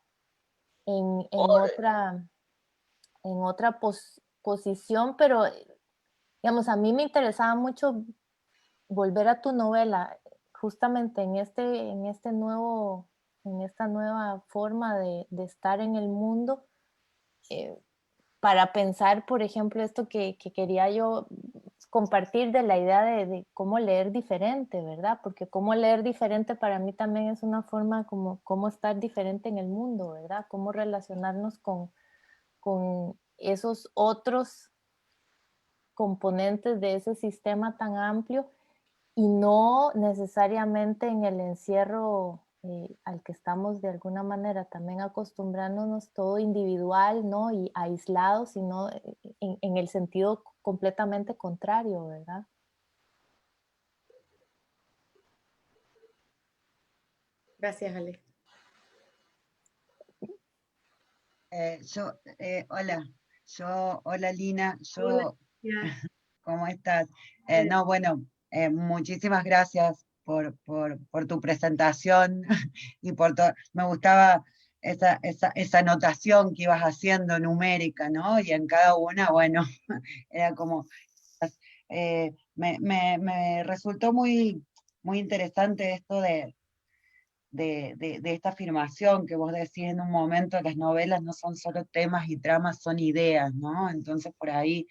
¡Hostia! en otra posición, pero digamos, a mí me interesaba mucho volver a tu novela, justamente en esta nueva forma de estar en el mundo, para pensar, por ejemplo, esto que quería yo compartir de la idea de cómo leer diferente, ¿verdad? Porque cómo leer diferente para mí también es una forma como cómo estar diferente en el mundo, ¿verdad? Cómo relacionarnos con esos otros componentes de ese sistema tan amplio y no necesariamente en el encierro al que estamos de alguna manera también acostumbrándonos todo individual, ¿no? Y aislado, sino en el sentido completamente contrario, ¿verdad? Gracias, Ale. Hola Lina, Hola, ya. ¿cómo estás? Bien. No, bueno, muchísimas gracias por tu presentación y me gustaba esa anotación que ibas haciendo numérica, ¿no? Y en cada una, bueno, era como, me resultó muy interesante esto de esta afirmación que vos decís en un momento, las novelas no son solo temas y tramas, son ideas, ¿no? Entonces por ahí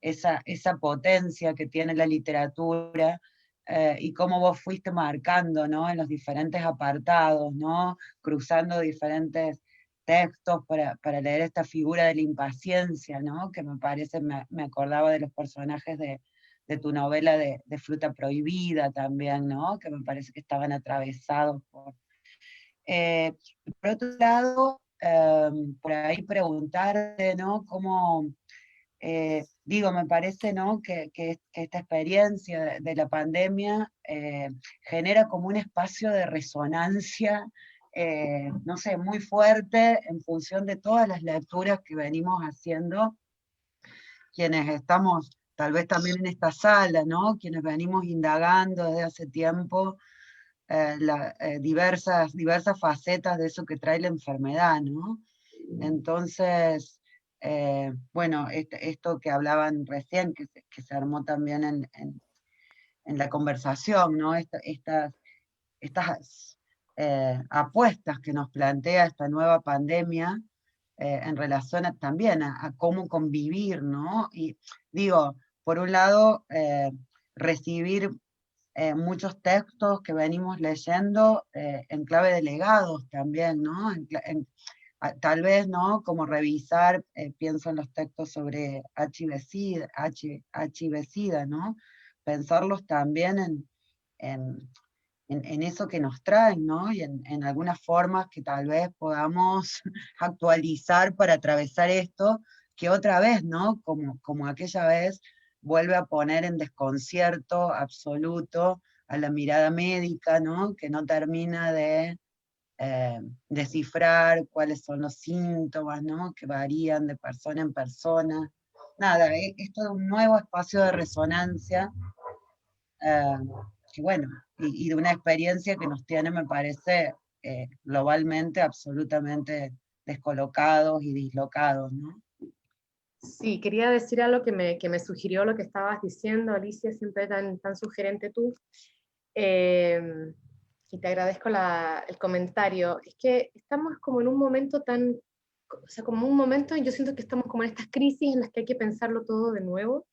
esa potencia que tiene la literatura y cómo vos fuiste marcando, ¿no? En los diferentes apartados, ¿no? Cruzando diferentes textos para leer esta figura de la impaciencia, ¿no? Que me parece, me acordaba de los personajes de tu novela de Fruta Prohibida también, ¿no? Que me parece que estaban atravesados por... por otro lado, por ahí preguntarte, ¿no? Cómo, me parece, ¿no? Que esta experiencia de la pandemia genera como un espacio de resonancia, no sé, muy fuerte en función de todas las lecturas que venimos haciendo, quienes estamos tal vez también en esta sala, ¿no? Quienes venimos indagando desde hace tiempo diversas facetas de eso que trae la enfermedad, ¿no? Entonces, bueno, esto que hablaban recién, que se armó también en la conversación, ¿no? Estas apuestas que nos plantea esta nueva pandemia en relación también a cómo convivir, ¿no? Y digo, por un lado, recibir muchos textos que venimos leyendo en clave de legados también, ¿no? Tal vez, ¿no? Como revisar, pienso en los textos sobre HIV-Sida, ¿no? Pensarlos también en eso que nos traen, ¿no? Y en algunas formas que tal vez podamos actualizar para atravesar esto, que otra vez, ¿no? Como aquella vez, vuelve a poner en desconcierto absoluto a la mirada médica, ¿no? Que no termina de descifrar cuáles son los síntomas, ¿no? Que varían de persona en persona. Nada, es todo un nuevo espacio de resonancia, eh, que bueno, y de una experiencia que nos tiene, me parece, globalmente absolutamente descolocados y dislocados, ¿no? Sí, quería decir algo que me sugirió lo que estabas diciendo, Alicia, siempre tan sugerente tú. Y te agradezco el comentario. Es que estamos como en un momento o sea, como un momento, y yo siento que estamos como en estas crisis en las que hay que pensarlo todo de nuevo.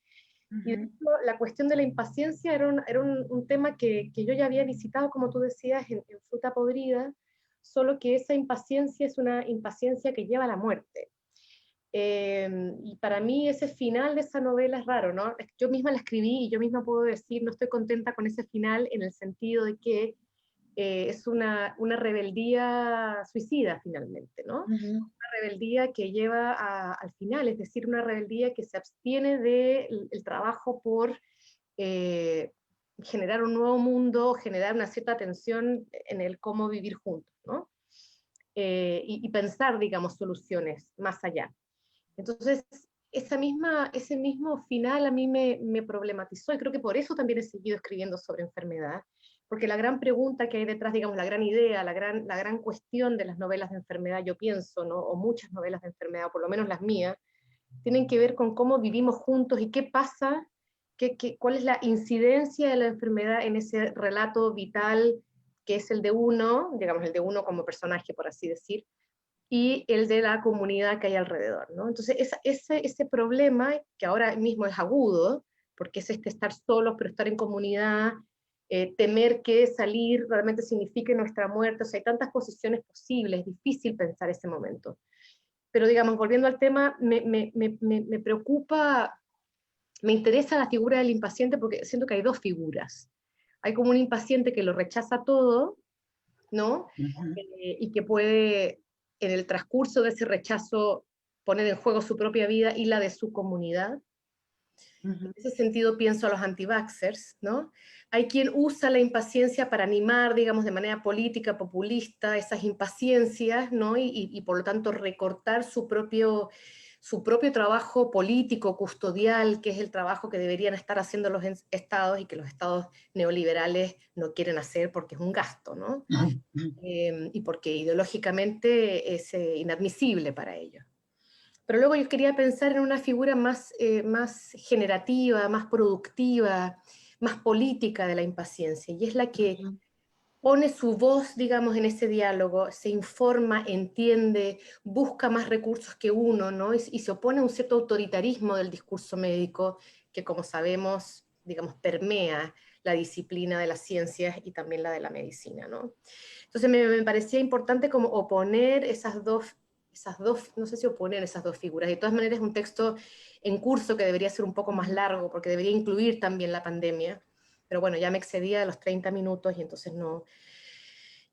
Y de hecho, la cuestión de la impaciencia era un tema que yo ya había visitado, como tú decías, en Fruta Podrida, solo que esa impaciencia es una impaciencia que lleva a la muerte. Y para mí ese final de esa novela es raro, ¿no? Yo misma la escribí y yo misma puedo decir, no estoy contenta con ese final en el sentido de que es una rebeldía suicida finalmente, ¿no? Una rebeldía que lleva al final, es decir, una rebeldía que se abstiene del trabajo por generar un nuevo mundo, generar una cierta tensión en el cómo vivir juntos, ¿no? Y pensar, digamos, soluciones más allá. Entonces, ese mismo final a mí me problematizó, y creo que por eso también he seguido escribiendo sobre enfermedad, porque la gran pregunta que hay detrás, digamos, la gran idea, la gran cuestión de las novelas de enfermedad, yo pienso, ¿no? O muchas novelas de enfermedad, o por lo menos las mías, tienen que ver con cómo vivimos juntos y qué pasa, cuál es la incidencia de la enfermedad en ese relato vital que es el de uno, digamos, el de uno como personaje, por así decir, y el de la comunidad que hay alrededor, ¿no? Entonces, ese problema, que ahora mismo es agudo, porque es estar solos, pero estar en comunidad, temer que salir realmente signifique nuestra muerte, o sea, hay tantas posiciones posibles, es difícil pensar ese momento. Pero digamos, volviendo al tema, me preocupa, me interesa la figura del impaciente porque siento que hay dos figuras. Hay como un impaciente que lo rechaza todo, ¿no? Y que puede, en el transcurso de ese rechazo, poner en juego su propia vida y la de su comunidad. En ese sentido pienso a los anti-vaxxers, ¿no? Hay quien usa la impaciencia para animar, digamos, de manera política, populista, esas impaciencias, ¿no? Y por lo tanto recortar su propio trabajo político, custodial, que es el trabajo que deberían estar haciendo los estados y que los estados neoliberales no quieren hacer porque es un gasto, ¿no? Y porque ideológicamente es inadmisible para ellos. Pero luego yo quería pensar en una figura más generativa, más productiva, más política de la impaciencia, y es la que pone su voz, digamos, en ese diálogo, se informa, entiende, busca más recursos que uno, ¿no? Y se opone a un cierto autoritarismo del discurso médico que, como sabemos, digamos, permea la disciplina de las ciencias y también la de la medicina, ¿no? Entonces me parecía importante como oponer esas dos, no sé si oponer esas dos figuras. De todas maneras es un texto en curso que debería ser un poco más largo, porque debería incluir también la pandemia. Pero bueno, ya me excedía de los 30 minutos y entonces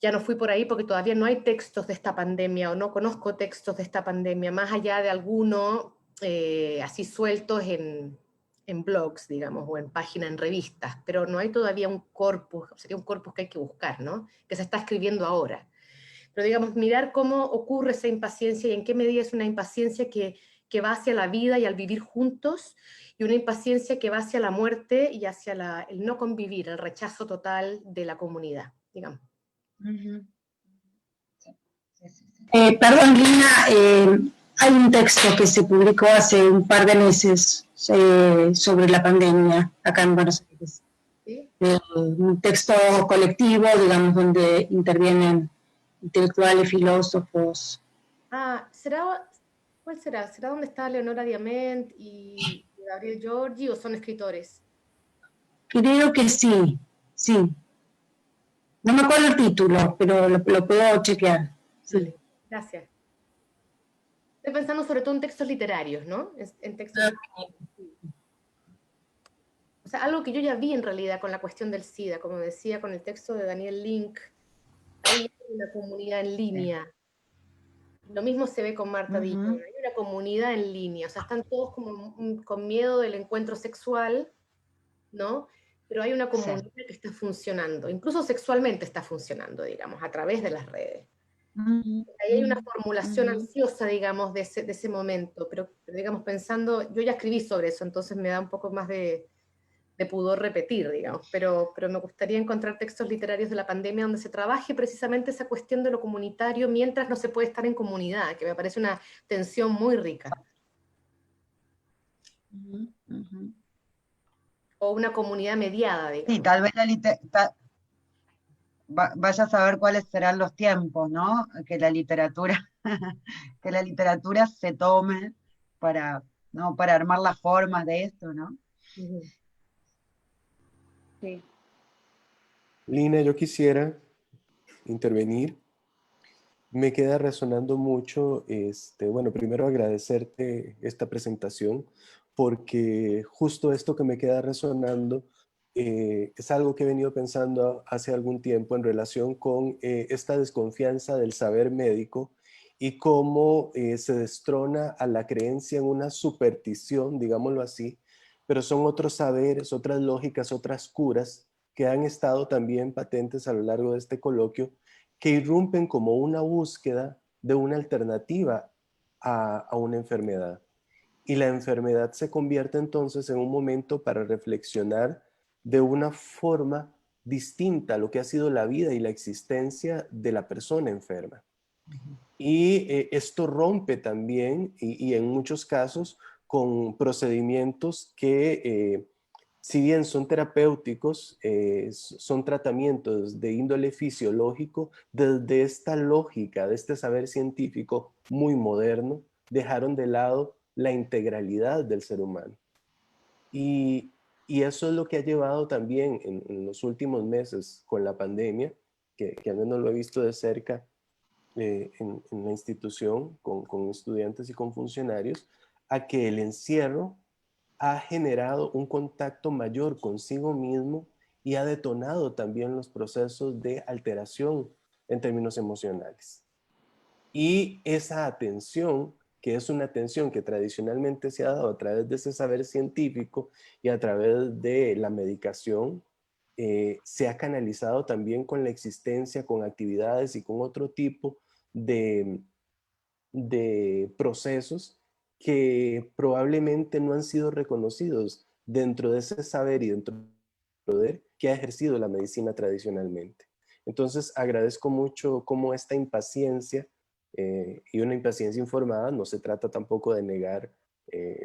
ya no fui por ahí porque todavía no hay textos de esta pandemia o no conozco textos de esta pandemia, más allá de algunos así sueltos en blogs, digamos, o en páginas, en revistas, pero no hay todavía un corpus, sería un corpus que hay que buscar, ¿no? Que se está escribiendo ahora. Pero digamos, mirar cómo ocurre esa impaciencia y en qué medida es una impaciencia que va hacia la vida y al vivir juntos, y una impaciencia que va hacia la muerte y hacia el no convivir, el rechazo total de la comunidad, digamos. Perdón, Lina, hay un texto que se publicó hace un par de meses sobre la pandemia acá en Buenos Aires. ¿Sí? Un texto colectivo, digamos, donde intervienen intelectuales, filósofos. ¿Cuál será? ¿Será donde está Leonora Diament y Gabriel Giorgi o son escritores? Creo que sí, sí. No me acuerdo el título, pero lo puedo chequear. Sí. Vale, gracias. Estoy pensando sobre todo en textos literarios, ¿no? En textos O sea, algo que yo ya vi en realidad con la cuestión del SIDA, como decía con el texto de Daniel Link, hay una comunidad en línea. Lo mismo se ve con Marta Dickman, hay una comunidad en línea, o sea, están todos como con miedo del encuentro sexual, ¿no? Pero hay una comunidad que está funcionando, incluso sexualmente está funcionando, digamos, a través de las redes. Ahí hay una formulación ansiosa, digamos, de ese momento, pero digamos, pensando, yo ya escribí sobre eso, entonces me da un poco más de pudor repetir, digamos, pero me gustaría encontrar textos literarios de la pandemia donde se trabaje precisamente esa cuestión de lo comunitario mientras no se puede estar en comunidad, que me parece una tensión muy rica. O una comunidad mediada, digamos. Sí, tal vez vaya a saber cuáles serán los tiempos, ¿no? Que la literatura, que la literatura se tome ¿no? Para armar las formas de esto, ¿no? Sí. Lina, yo quisiera intervenir Me queda resonando mucho, bueno, primero agradecerte esta presentación, porque justo esto que me queda resonando es algo que he venido pensando hace algún tiempo en relación con esta desconfianza del saber médico y cómo se destrona a la creencia en una superstición, digámoslo así, pero son otros saberes, otras lógicas, otras curas que han estado también patentes a lo largo de este coloquio, que irrumpen como una búsqueda de una alternativa a una enfermedad. Y la enfermedad se convierte entonces en un momento para reflexionar de una forma distinta a lo que ha sido la vida y la existencia de la persona enferma. Y esto rompe también, y en muchos casos, con procedimientos que, si bien son terapéuticos, son tratamientos de índole fisiológico, desde esta lógica, de este saber científico muy moderno, dejaron de lado la integralidad del ser humano. Y, y eso es lo que ha llevado también en los últimos meses con la pandemia, que al menos lo he visto de cerca, en la institución, con estudiantes y con funcionarios, a que el encierro ha generado un contacto mayor consigo mismo y ha detonado también los procesos de alteración en términos emocionales. Y esa atención, que es una atención que tradicionalmente se ha dado a través de ese saber científico y a través de la medicación, se ha canalizado también con la existencia, con actividades y con otro tipo de, de procesos que probablemente no han sido reconocidos dentro de ese saber y dentro del poder que ha ejercido la medicina tradicionalmente. Entonces agradezco mucho cómo esta impaciencia, y una impaciencia informada, no se trata tampoco de negar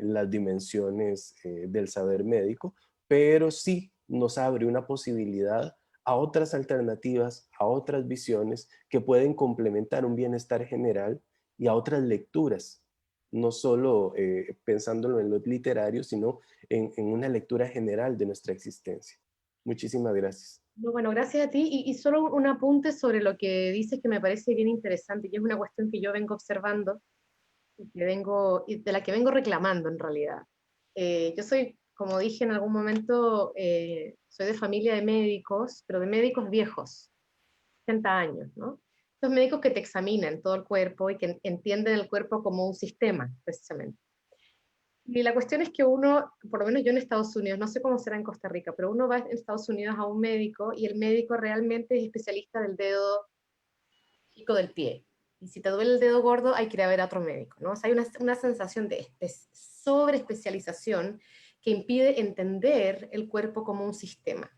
las dimensiones del saber médico, pero sí nos abre una posibilidad a otras alternativas, a otras visiones que pueden complementar un bienestar general y a otras lecturas, no solo pensándolo en lo literario, sino en una lectura general de nuestra existencia. Muchísimas gracias. No, bueno, gracias a ti. Y solo un apunte sobre lo que dices que me parece bien interesante, y es una cuestión que yo vengo observando y de la que vengo reclamando en realidad. Yo soy, como dije en algún momento, soy de familia de médicos, pero de médicos viejos, 60 años, ¿no? Estos médicos que te examinan todo el cuerpo y que entienden el cuerpo como un sistema, precisamente. Y la cuestión es que uno, por lo menos yo en Estados Unidos, no sé cómo será en Costa Rica, pero uno va en Estados Unidos a un médico y el médico realmente es especialista del dedo chico del pie. Y si te duele el dedo gordo, hay que ir a ver a otro médico, ¿no? O sea, hay una sensación de sobreespecialización que impide entender el cuerpo como un sistema.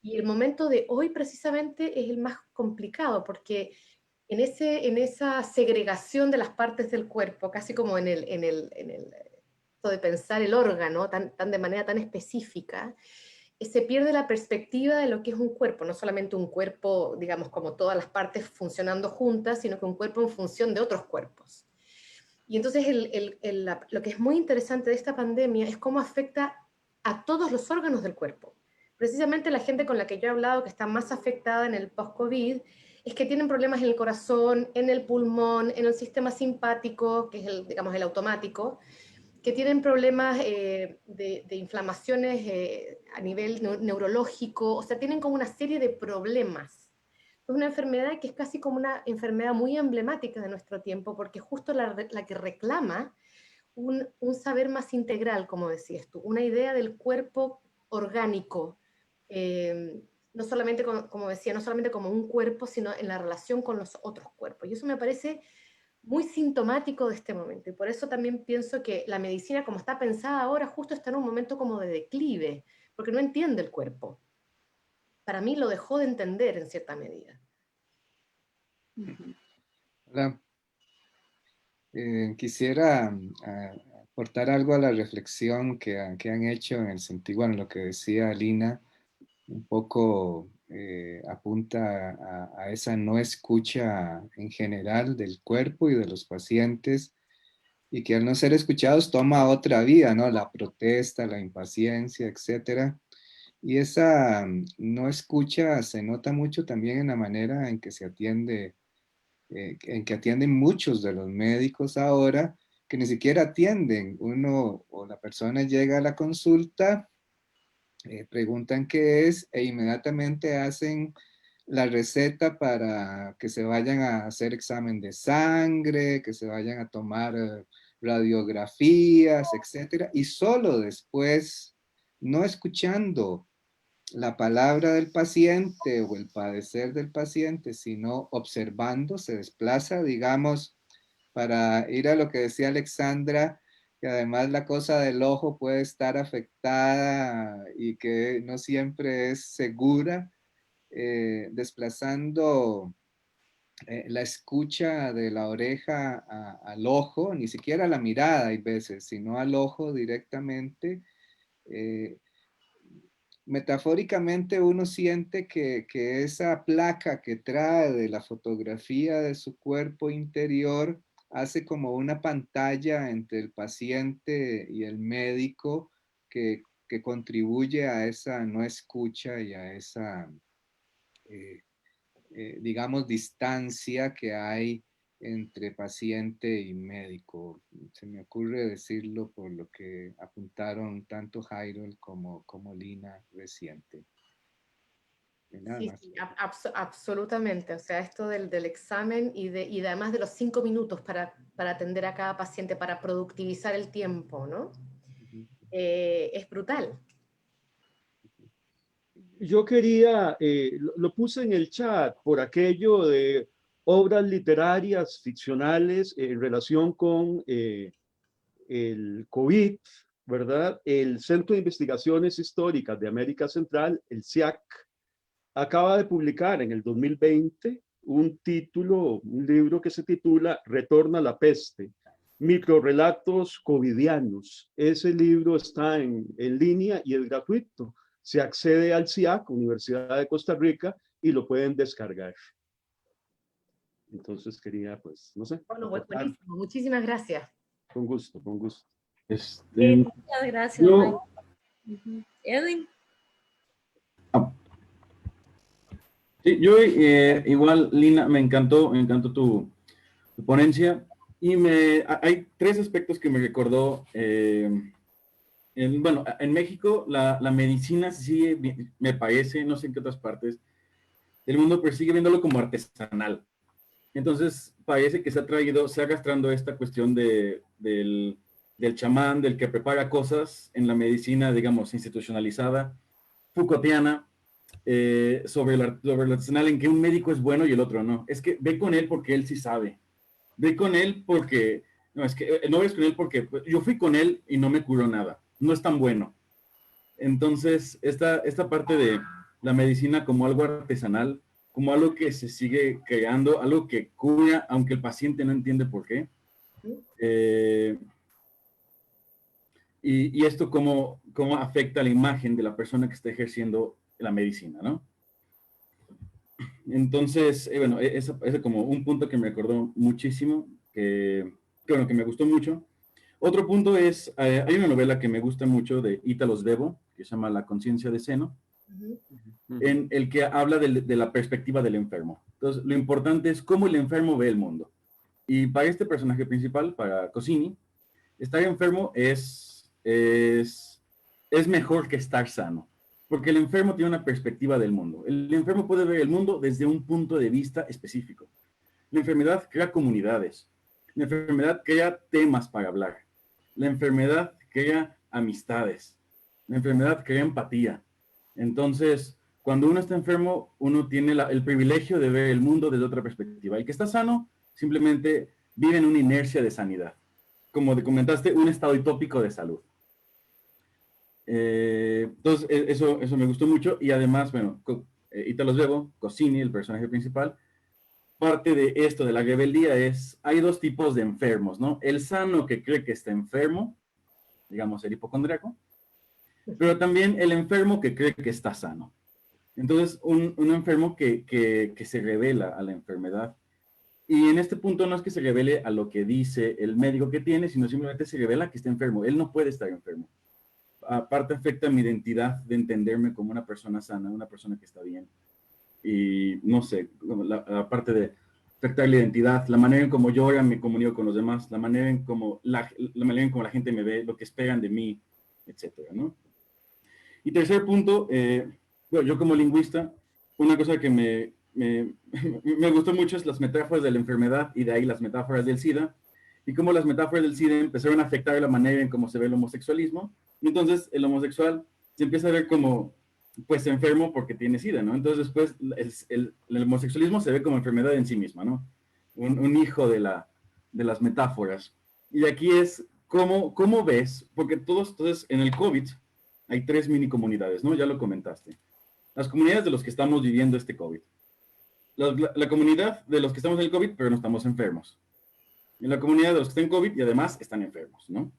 Y el momento de hoy precisamente es el más complicado, porque en esa segregación de las partes del cuerpo, casi como en el de pensar el órgano de manera tan específica, se pierde la perspectiva de lo que es un cuerpo, no solamente un cuerpo, digamos, como todas las partes funcionando juntas, sino que un cuerpo en función de otros cuerpos. Y entonces lo que es muy interesante de esta pandemia es cómo afecta a todos los órganos del cuerpo. Precisamente la gente con la que yo he hablado que está más afectada en el post-COVID es que tienen problemas en el corazón, en el pulmón, en el sistema simpático, que es digamos, el automático, que tienen problemas de inflamaciones a nivel neurológico, o sea, tienen como una serie de problemas. Es una enfermedad que es casi como una enfermedad muy emblemática de nuestro tiempo, porque justo la que reclama un saber más integral, como decías tú, una idea del cuerpo orgánico, no solamente, como decía, no solamente como un cuerpo, sino en la relación con los otros cuerpos. Y eso me parece muy sintomático de este momento. Y por eso también pienso que la medicina, como está pensada ahora, justo está en un momento como de declive, porque no entiende el cuerpo. Para mí lo dejó de entender en cierta medida. Hola. Quisiera aportar algo a la reflexión que han hecho en el sentido, bueno, lo que decía Lina, un poco apunta a esa no escucha en general del cuerpo y de los pacientes, y que al no ser escuchados toma otra vía, ¿no? La protesta, la impaciencia, etcétera. Y esa no escucha se nota mucho también en la manera en que se atiende en que atienden muchos de los médicos ahora, que ni siquiera atienden. Uno o la persona llega a la consulta, preguntan qué es e inmediatamente hacen la receta para que se vayan a hacer examen de sangre, que se vayan a tomar radiografías, etcétera, y solo después, no escuchando la palabra del paciente o el padecer del paciente, sino observando, se desplaza, digamos, para ir a lo que decía Alexandra, que además la cosa del ojo puede estar afectada y que no siempre es segura, desplazando la escucha de la oreja al ojo, ni siquiera la mirada hay veces, sino al ojo directamente. Metafóricamente uno siente que esa placa que trae de la fotografía de su cuerpo interior hace como una pantalla entre el paciente y el médico que contribuye a esa no escucha y a esa, digamos, distancia que hay entre paciente y médico. Se me ocurre decirlo por lo que apuntaron tanto Jairo como Lina reciente. Nada Sí, más. sí, absolutamente. O sea, esto del examen y además de los 5 minutos para atender a cada paciente, para productivizar el tiempo, ¿no? Es brutal. Yo quería, lo puse en el chat por aquello de obras literarias ficcionales en relación con el COVID, ¿verdad? El Centro de Investigaciones Históricas de América Central, el CIAC, acaba de publicar en el 2020 un libro que se titula Retorna la peste, microrrelatos covidianos. Ese libro está en línea y es gratuito. Se accede al CIAC, Universidad de Costa Rica, y lo pueden descargar. Entonces quería, pues, no sé. Bueno, buenísimo. Muchísimas gracias. Con gusto, con gusto. Muchas gracias, Mike. Edwin. Sí, yo igual, Lina, me encantó tu ponencia y hay 3 aspectos que me recordó. Bueno, en México la medicina sigue, me parece, no sé en qué otras partes del mundo, pero sigue viéndolo como artesanal. Entonces parece que se ha arrastrando esta cuestión del chamán, del que prepara cosas en la medicina, digamos, institucionalizada, Foucaultiana, sobre lo artesanal, en que un médico es bueno y el otro no. Es que ve con él porque él sí sabe. Ve con él porque, no, es que no ves con él porque pues, yo fui con él y no me curó nada. No es tan bueno. Entonces, esta parte de la medicina como algo artesanal, como algo que se sigue creando, algo que cura, aunque el paciente no entiende por qué. Y esto cómo afecta la imagen de la persona que está ejerciendo la medicina, ¿no? Entonces, bueno, ese como un punto que me recordó muchísimo, que me gustó mucho. Otro punto es, hay una novela que me gusta mucho de Italo Svevo, que se llama La conciencia de seno, en el que habla de la perspectiva del enfermo. Entonces, lo importante es cómo el enfermo ve el mundo. Y para este personaje principal, para Cosini, estar enfermo es mejor que estar sano, porque el enfermo tiene una perspectiva del mundo. El enfermo puede ver el mundo desde un punto de vista específico. La enfermedad crea comunidades. La enfermedad crea temas para hablar. La enfermedad crea amistades. La enfermedad crea empatía. Entonces, cuando uno está enfermo, uno tiene el privilegio de ver el mundo desde otra perspectiva. El que está sano simplemente vive en una inercia de sanidad. Como te comentaste, un estado utópico de salud. Entonces, eso me gustó mucho. Y además, bueno, Italo Svevo, Cosini, el personaje principal, parte de esto, de la rebeldía, hay 2 tipos de enfermos, ¿no? El sano que cree que está enfermo, digamos el hipocondríaco, pero también el enfermo que cree que está sano. Entonces, un enfermo que se revela a la enfermedad. Y en este punto no es que se revele a lo que dice el médico que tiene, sino simplemente se revela que está enfermo. Él no puede estar enfermo. Aparte afecta mi identidad de entenderme como una persona sana, una persona que está bien. Y no sé, aparte de afectar la identidad, la manera en cómo yo ahora me comunico con los demás, la manera en cómo la gente me ve, lo que esperan de mí, etcétera, ¿no? Y tercer punto, bueno, yo como lingüista, una cosa que me gustó mucho es las metáforas de la enfermedad y de ahí las metáforas del SIDA, y cómo las metáforas del SIDA empezaron a afectar la manera en cómo se ve el homosexualismo. Y entonces el homosexual se empieza a ver como, pues, enfermo porque tiene SIDA, ¿no? Entonces después el homosexualismo se ve como enfermedad en sí misma, ¿no? Un hijo de las metáforas. Y aquí es, ¿cómo ves? Porque todos, entonces, en el COVID hay 3 mini comunidades, ¿no? Ya lo comentaste. Las comunidades de los que estamos viviendo este COVID. La comunidad de los que estamos en el COVID, pero no estamos enfermos. En la comunidad de los que están en COVID y además están enfermos, ¿no?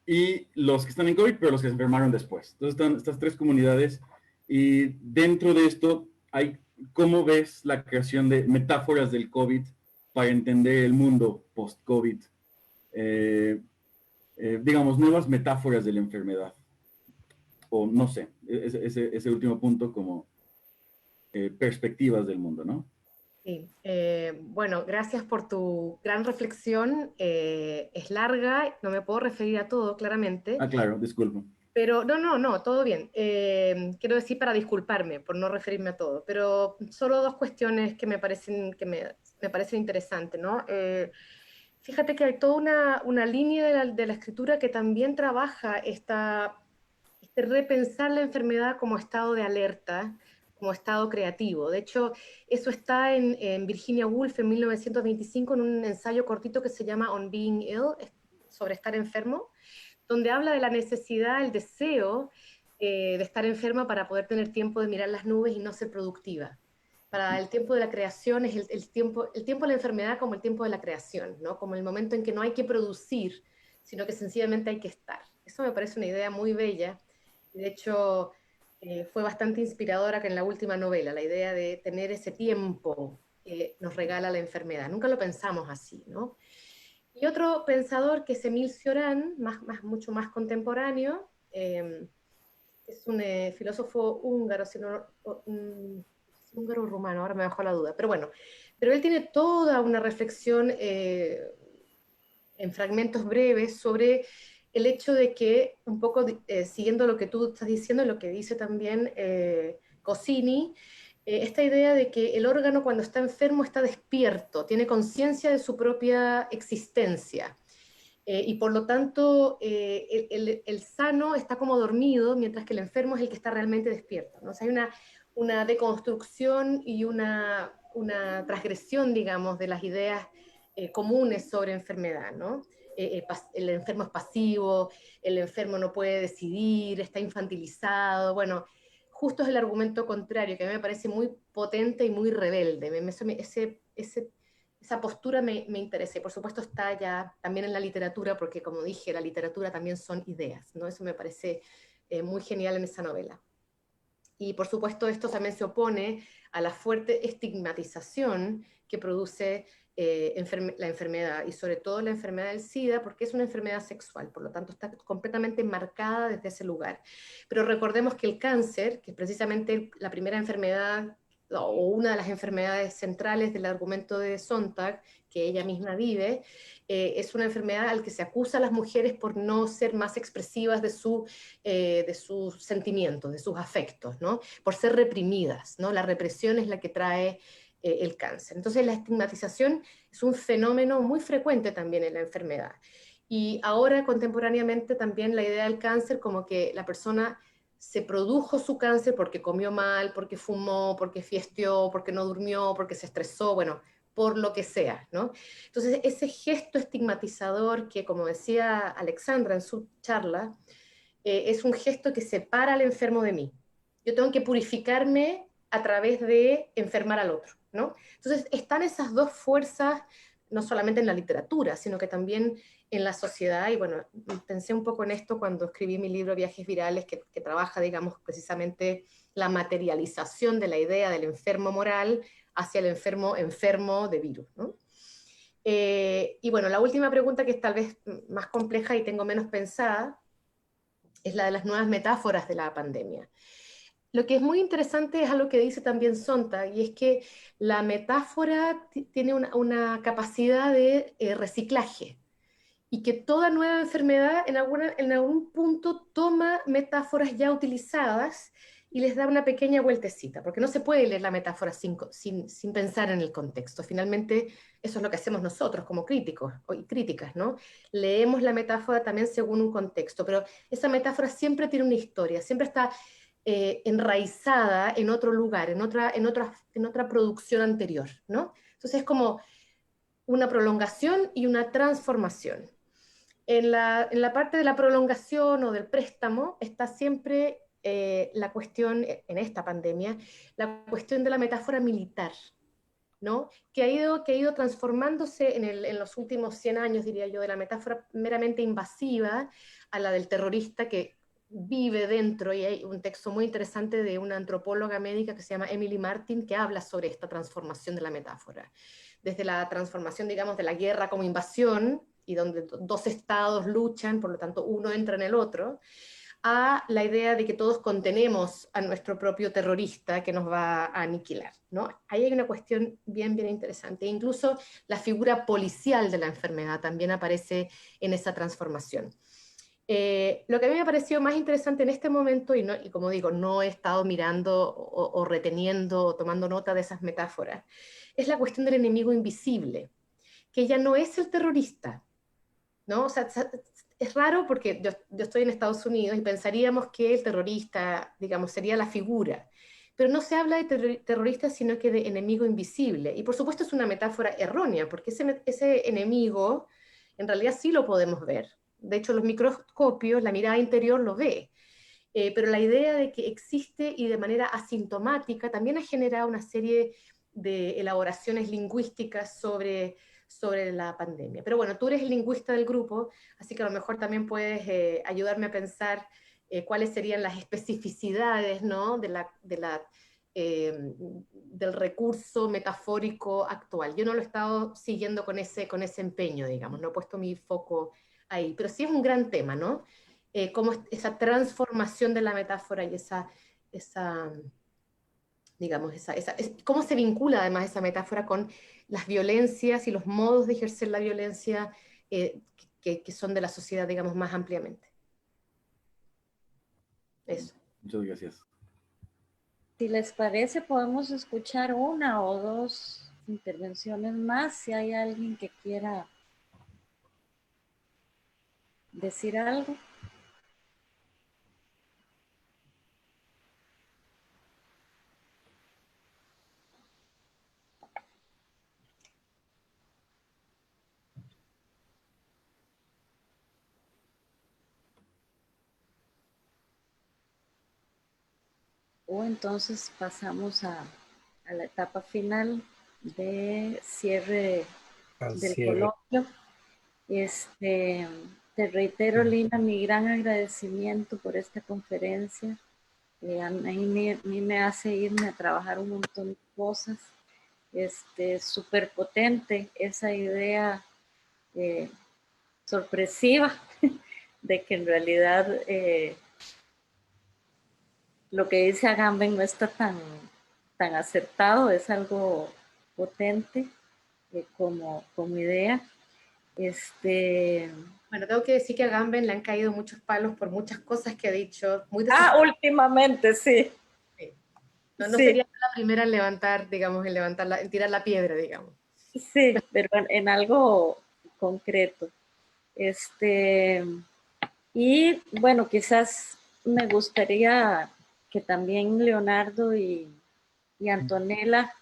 Y los que están en COVID, pero los que se enfermaron después. Entonces están estas 3 comunidades y dentro de esto hay, ¿cómo ves la creación de metáforas del COVID para entender el mundo post-COVID? Digamos, nuevas metáforas de la enfermedad. O no sé, ese último punto como perspectivas del mundo, ¿no? Sí, bueno, gracias por tu gran reflexión. Es larga, no me puedo referir a todo, claramente. Ah, claro, disculpo. Pero no, todo bien. Quiero decir para disculparme por no referirme a todo, pero solo 2 cuestiones que me parecen interesantes, ¿no? Fíjate que hay toda una línea de la escritura que también trabaja repensar la enfermedad como estado de alerta, como estado creativo. De hecho, eso está en Virginia Woolf en 1925 en un ensayo cortito que se llama On Being Ill, sobre estar enfermo, donde habla de la necesidad, el deseo de estar enferma para poder tener tiempo de mirar las nubes y no ser productiva. Para el tiempo de la creación es el tiempo de la enfermedad como el tiempo de la creación, ¿no? Como el momento en que no hay que producir, sino que sencillamente hay que estar. Eso me parece una idea muy bella. De hecho, fue bastante inspiradora que en la última novela, la idea de tener ese tiempo que nos regala la enfermedad. Nunca lo pensamos así, ¿no? Y otro pensador que es Émile Cioran, mucho más contemporáneo, es un filósofo húngaro, húngaro-rumano, ahora me bajó la duda, pero bueno, pero él tiene toda una reflexión en fragmentos breves sobre el hecho de que, un poco siguiendo lo que tú estás diciendo, lo que dice también Cossini, esta idea de que el órgano cuando está enfermo está despierto, tiene conciencia de su propia existencia, y por lo tanto el sano está como dormido, mientras que el enfermo es el que está realmente despierto, ¿no? O sea, hay una deconstrucción y una transgresión, digamos, de las ideas comunes sobre enfermedad, ¿no? El enfermo es pasivo, el enfermo no puede decidir, está infantilizado. Bueno, justo es el argumento contrario, que a mí me parece muy potente y muy rebelde. Esa postura me interesa, y por supuesto está ya también en la literatura, porque como dije, la literatura también son ideas, ¿no? Eso me parece muy genial en esa novela. Y por supuesto esto también se opone a la fuerte estigmatización que produce la enfermedad, y sobre todo la enfermedad del SIDA, porque es una enfermedad sexual, por lo tanto está completamente marcada desde ese lugar. Pero recordemos que el cáncer, que es precisamente la primera enfermedad o una de las enfermedades centrales del argumento de Sontag, que ella misma vive, es una enfermedad al que se acusa a las mujeres por no ser más expresivas de sus sentimientos, de sus afectos, ¿no? Por ser reprimidas, ¿no? La represión es la que trae el cáncer. Entonces la estigmatización es un fenómeno muy frecuente también en la enfermedad. Y ahora contemporáneamente también la idea del cáncer como que la persona se produjo su cáncer porque comió mal, porque fumó, porque fiesteó, porque no durmió, porque se estresó, bueno, por lo que sea, ¿no? Entonces ese gesto estigmatizador que, como decía Alexandra en su charla, es un gesto que separa al enfermo de mí. Yo tengo que purificarme a través de enfermar al otro, ¿no? Entonces están esas 2 fuerzas, no solamente en la literatura, sino que también en la sociedad, y bueno, pensé un poco en esto cuando escribí mi libro Viajes Virales, que trabaja, digamos, precisamente la materialización de la idea del enfermo moral hacia el enfermo de virus, ¿no? Y bueno, la última pregunta, que es tal vez más compleja y tengo menos pensada, es la de las nuevas metáforas de la pandemia. Lo que es muy interesante es algo que dice también Sontag, y es que la metáfora tiene una capacidad de reciclaje, y que toda nueva enfermedad en algún punto toma metáforas ya utilizadas y les da una pequeña vueltecita, porque no se puede leer la metáfora sin pensar en el contexto. Finalmente, eso es lo que hacemos nosotros como críticos y críticas, ¿no? Leemos la metáfora también según un contexto, pero esa metáfora siempre tiene una historia, siempre está enraizada en otro lugar, en otra producción anterior, ¿no? Entonces es como una prolongación y una transformación. En la parte de la prolongación o del préstamo está siempre la cuestión, en esta pandemia, la cuestión de la metáfora militar, ¿no? Que ha ido transformándose en los últimos 100 años, diría yo, de la metáfora meramente invasiva a la del terrorista que vive dentro, y hay un texto muy interesante de una antropóloga médica que se llama Emily Martin, que habla sobre esta transformación de la metáfora. Desde la transformación, digamos, de la guerra como invasión, y donde dos estados luchan, por lo tanto uno entra en el otro, a la idea de que todos contenemos a nuestro propio terrorista que nos va a aniquilar, ¿no? Ahí hay una cuestión bien, bien interesante. Incluso la figura policial de la enfermedad también aparece en esa transformación. Lo que a mí me ha parecido más interesante en este momento, y como digo, no he estado mirando o reteniendo o tomando nota de esas metáforas, es la cuestión del enemigo invisible, que ya no es el terrorista, ¿no? O sea, es raro porque yo estoy en Estados Unidos y pensaríamos que el terrorista, digamos, sería la figura, pero no se habla de terrorista sino que de enemigo invisible, y por supuesto es una metáfora errónea, porque ese enemigo en realidad sí lo podemos ver. De hecho, los microscopios, la mirada interior lo ve, pero la idea de que existe y de manera asintomática también ha generado una serie de elaboraciones lingüísticas sobre la pandemia. Pero bueno, tú eres el lingüista del grupo, así que a lo mejor también puedes ayudarme a pensar cuáles serían las especificidades, ¿no? Del recurso metafórico actual. Yo no lo he estado siguiendo con ese empeño, digamos, no he puesto mi foco ahí, pero sí es un gran tema, ¿no? Cómo esa transformación de la metáfora y digamos, cómo se vincula además esa metáfora con las violencias y los modos de ejercer la violencia que son de la sociedad, digamos, más ampliamente. Eso. Muchas gracias. Si les parece, podemos escuchar una o dos intervenciones más, si hay alguien que quiera decir algo. O entonces pasamos a la etapa final de cierre del coloquio. Te reitero, Lina, mi gran agradecimiento por esta conferencia. A mí me hace irme a trabajar un montón de cosas. Súper potente esa idea sorpresiva de que en realidad lo que dice Agamben no está tan acertado, es algo potente como idea. Bueno, tengo que decir que a Agamben le han caído muchos palos por muchas cosas que ha dicho. Últimamente, sí. No sería la primera en levantar, digamos, en tirar la piedra, digamos. Sí, pero en algo concreto. Y bueno, quizás me gustaría que también Leonardo y Antonella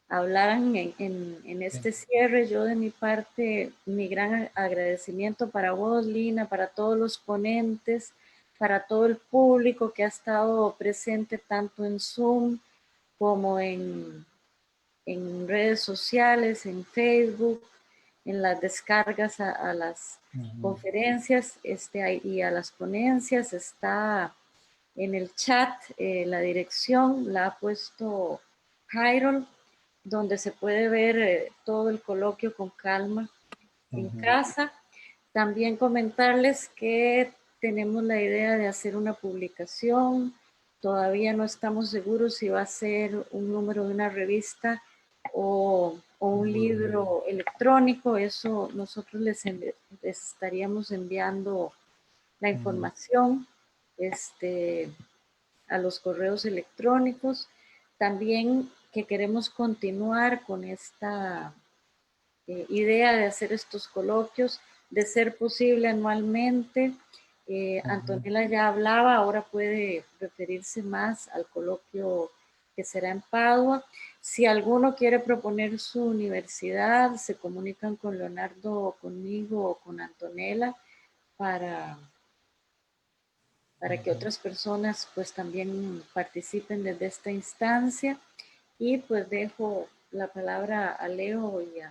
hablaran en este cierre. Yo de mi parte, mi gran agradecimiento para vos, Lina, para todos los ponentes, para todo el público que ha estado presente tanto en Zoom como en redes sociales, en Facebook, en las descargas a las conferencias y a las ponencias. Está en el chat la dirección, la ha puesto Harold, donde se puede ver todo el coloquio con calma en casa. También comentarles que tenemos la idea de hacer una publicación Todavía no estamos seguros si va a ser un número de una revista o un libro electrónico. Eso nosotros les estaríamos enviando la información a los correos electrónicos. También que queremos continuar con esta idea de hacer estos coloquios, de ser posible anualmente. Antonella ya hablaba, ahora puede referirse más al coloquio que será en Padua. Si alguno quiere proponer su universidad, se comunican con Leonardo o conmigo o con Antonella para que otras personas pues también participen desde esta instancia. Y pues dejo la palabra a Leo y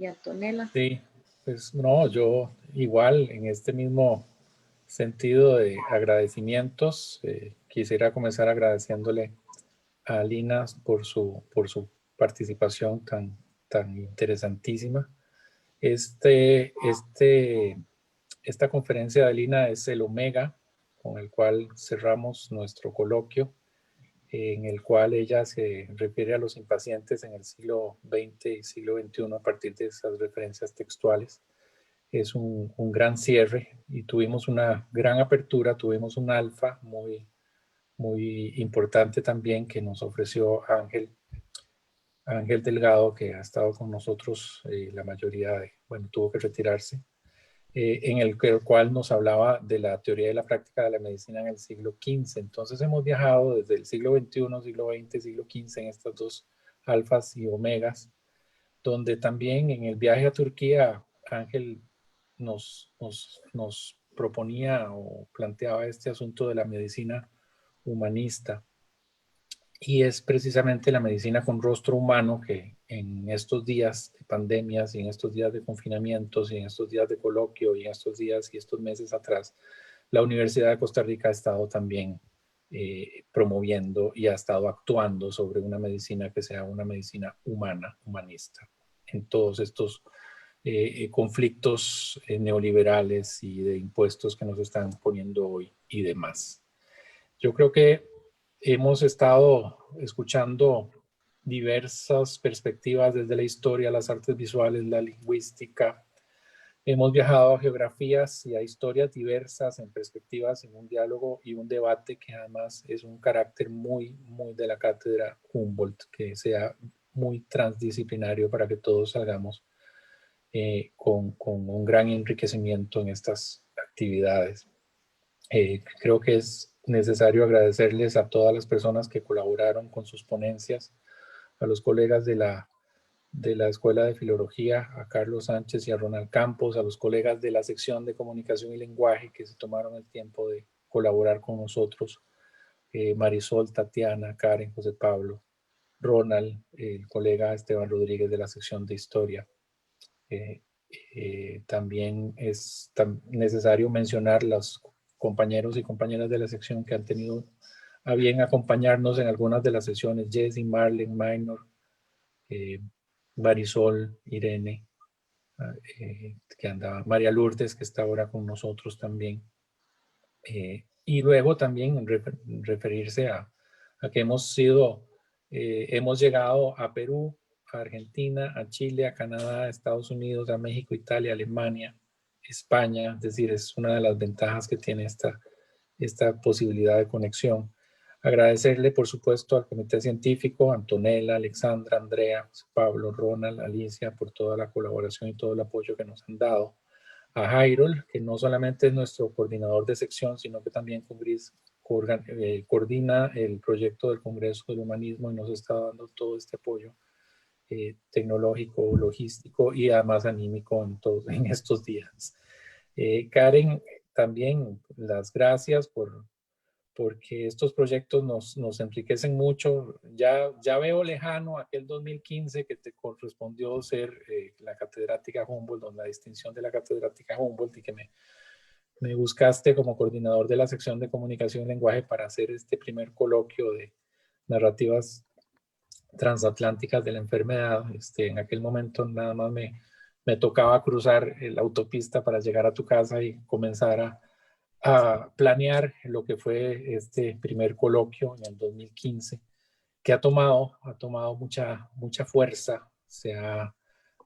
a Antonella. Sí, pues no, yo igual en este mismo sentido de agradecimientos, quisiera comenzar agradeciéndole a Lina por su participación tan interesantísima. Esta conferencia de Lina es el Omega, con el cual cerramos nuestro coloquio, en el cual ella se refiere a los impacientes en el siglo XX y siglo XXI a partir de esas referencias textuales. Es un gran cierre y tuvimos una gran apertura, tuvimos un alfa muy importante también que nos ofreció Ángel Delgado, que ha estado con nosotros la mayoría tuvo que retirarse, en el cual nos hablaba de la teoría y la práctica de la medicina en el siglo XV. Entonces hemos viajado desde el siglo XXI, siglo XX, siglo XV en estas dos alfas y omegas, donde también en el viaje a Turquía Ángel nos proponía o planteaba este asunto de la medicina humanista, y es precisamente la medicina con rostro humano que en estos días de pandemias y en estos días de confinamientos y en estos días de coloquio y en estos días y estos meses atrás, la Universidad de Costa Rica ha estado también promoviendo y ha estado actuando sobre una medicina que sea una medicina humana, humanista, en todos estos conflictos neoliberales y de impuestos que nos están poniendo hoy y demás. Yo creo que hemos estado escuchando diversas perspectivas desde la historia, las artes visuales, la lingüística. Hemos viajado a geografías y a historias diversas en perspectivas, en un diálogo y un debate que además es un carácter muy de la cátedra Humboldt, que sea muy transdisciplinario para que todos salgamos con un gran enriquecimiento en estas actividades. Creo que es necesario agradecerles a todas las personas que colaboraron con sus ponencias, a los colegas de la Escuela de Filología, a Carlos Sánchez y a Ronald Campos, a los colegas de la sección de Comunicación y Lenguaje que se tomaron el tiempo de colaborar con nosotros, Marisol, Tatiana, Karen, José Pablo, Ronald, el colega Esteban Rodríguez de la sección de Historia. También es necesario mencionar los compañeros y compañeras de la sección que han tenido a bien acompañarnos en algunas de las sesiones: Jessy, Marlene, Minor, Marisol, Irene, que andaba, María Lourdes, que está ahora con nosotros también. Y luego también referirse a que hemos llegado a Perú, a Argentina, a Chile, a Canadá, a Estados Unidos, a México, Italia, Alemania, España. Es decir, es una de las ventajas que tiene esta posibilidad de conexión. Agradecerle, por supuesto, al Comité Científico, Antonella, Alexandra, Andrea, Pablo, Ronald, Alicia, por toda la colaboración y todo el apoyo que nos han dado. A Jairol, que no solamente es nuestro coordinador de sección, sino que también coordina el proyecto del Congreso del Humanismo y nos está dando todo este apoyo tecnológico, logístico y además anímico en estos días. Karen, también las gracias porque estos proyectos nos enriquecen mucho. Ya veo lejano aquel 2015 que te correspondió ser la catedrática Humboldt, o la distinción de la catedrática Humboldt, y que me buscaste como coordinador de la sección de Comunicación y Lenguaje para hacer este primer coloquio de narrativas transatlánticas de la enfermedad. En aquel momento nada más me tocaba cruzar la autopista para llegar a tu casa y comenzar a planear lo que fue este primer coloquio en el 2015, que ha tomado mucha fuerza, se ha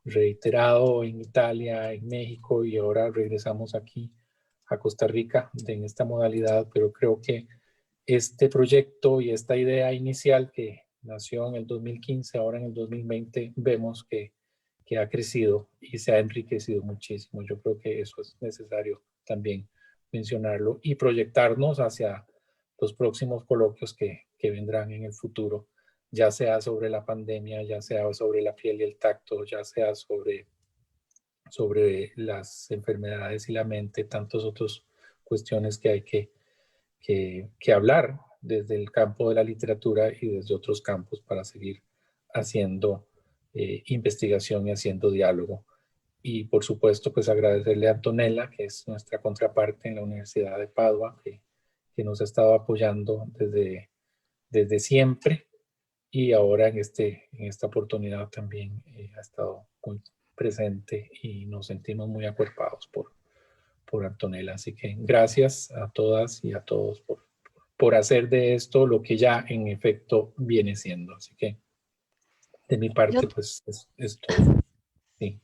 reiterado en Italia, en México, y ahora regresamos aquí a Costa Rica en esta modalidad, pero creo que este proyecto y esta idea inicial que nació en el 2015, ahora en el 2020, vemos que ha crecido y se ha enriquecido muchísimo. Yo creo que eso es necesario también mencionarlo y proyectarnos hacia los próximos coloquios que vendrán en el futuro, ya sea sobre la pandemia, ya sea sobre la piel y el tacto, ya sea sobre las enfermedades y la mente, tantas otras cuestiones que hay que hablar desde el campo de la literatura y desde otros campos para seguir haciendo investigación y haciendo diálogo. Y por supuesto, pues agradecerle a Antonella, que es nuestra contraparte en la Universidad de Padua, que nos ha estado apoyando desde siempre, y ahora en esta oportunidad también ha estado muy presente y nos sentimos muy acuerpados por Antonella. Así que gracias a todas y a todos por hacer de esto lo que ya en efecto viene siendo. Así que de mi parte, pues es todo. Sí.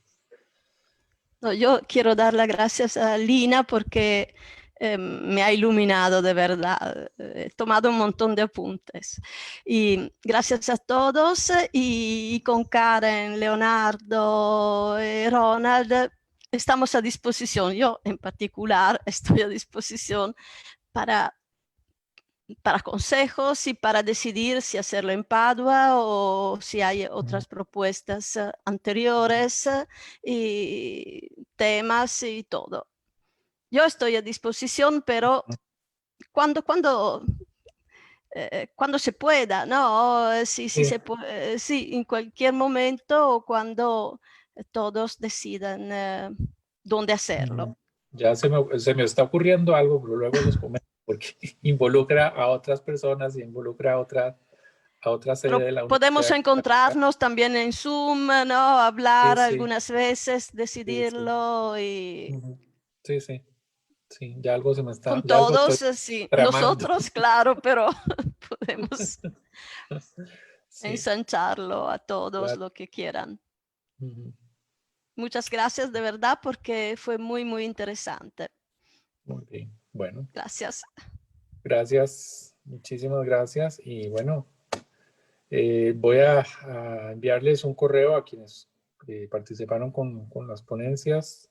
No, yo quiero dar las gracias a Lina porque me ha iluminado de verdad. He tomado un montón de apuntes. Y gracias a todos y con Karen, Leonardo y Ronald estamos a disposición. Yo en particular estoy a disposición para consejos y para decidir si hacerlo en Padua o si hay otras propuestas anteriores y temas y todo. Yo estoy a disposición, pero cuando se pueda, ¿no? Si se puede, sí, en cualquier momento o cuando todos decidan dónde hacerlo. Ya se me está ocurriendo algo, pero luego les comento, porque involucra a otras personas y involucra a otra sede de la universidad. Podemos encontrarnos también en Zoom, ¿no? Hablar Sí. algunas veces, decidirlo y... Sí, ya algo se me está... Con todos, sí. Nosotros, claro, pero podemos ensancharlo a todos lo que quieran. Muchas gracias de verdad porque fue muy, muy interesante. Muy bien, bueno. Gracias. Gracias, muchísimas gracias. Y bueno, voy a enviarles un correo a quienes participaron con las ponencias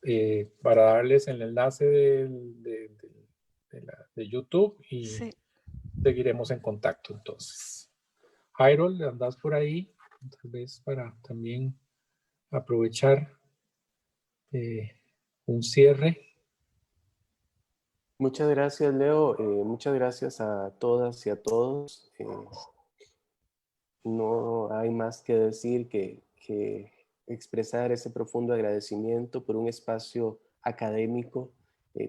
para darles el enlace de YouTube y seguiremos en contacto entonces. Harold, ¿andás por ahí? Tal vez para también aprovechar un cierre. Muchas gracias, Leo. Muchas gracias a todas y a todos. No hay más que decir que expresar ese profundo agradecimiento por un espacio académico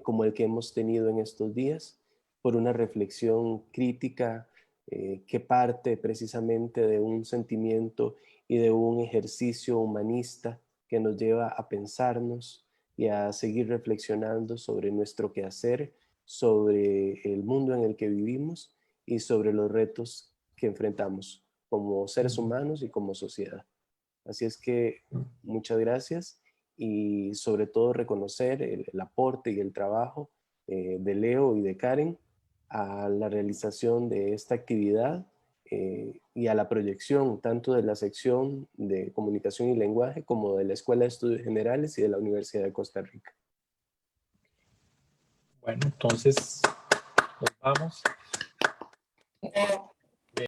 como el que hemos tenido en estos días, por una reflexión crítica que parte precisamente de un sentimiento y de un ejercicio humanista que nos lleva a pensarnos y a seguir reflexionando sobre nuestro quehacer, sobre el mundo en el que vivimos y sobre los retos que enfrentamos como seres humanos y como sociedad. Así es que muchas gracias y sobre todo reconocer el aporte y el trabajo de Leo y de Karen a la realización de esta actividad y a la proyección tanto de la sección de Comunicación y Lenguaje como de la Escuela de Estudios Generales y de la Universidad de Costa Rica. Bueno, entonces nos vamos.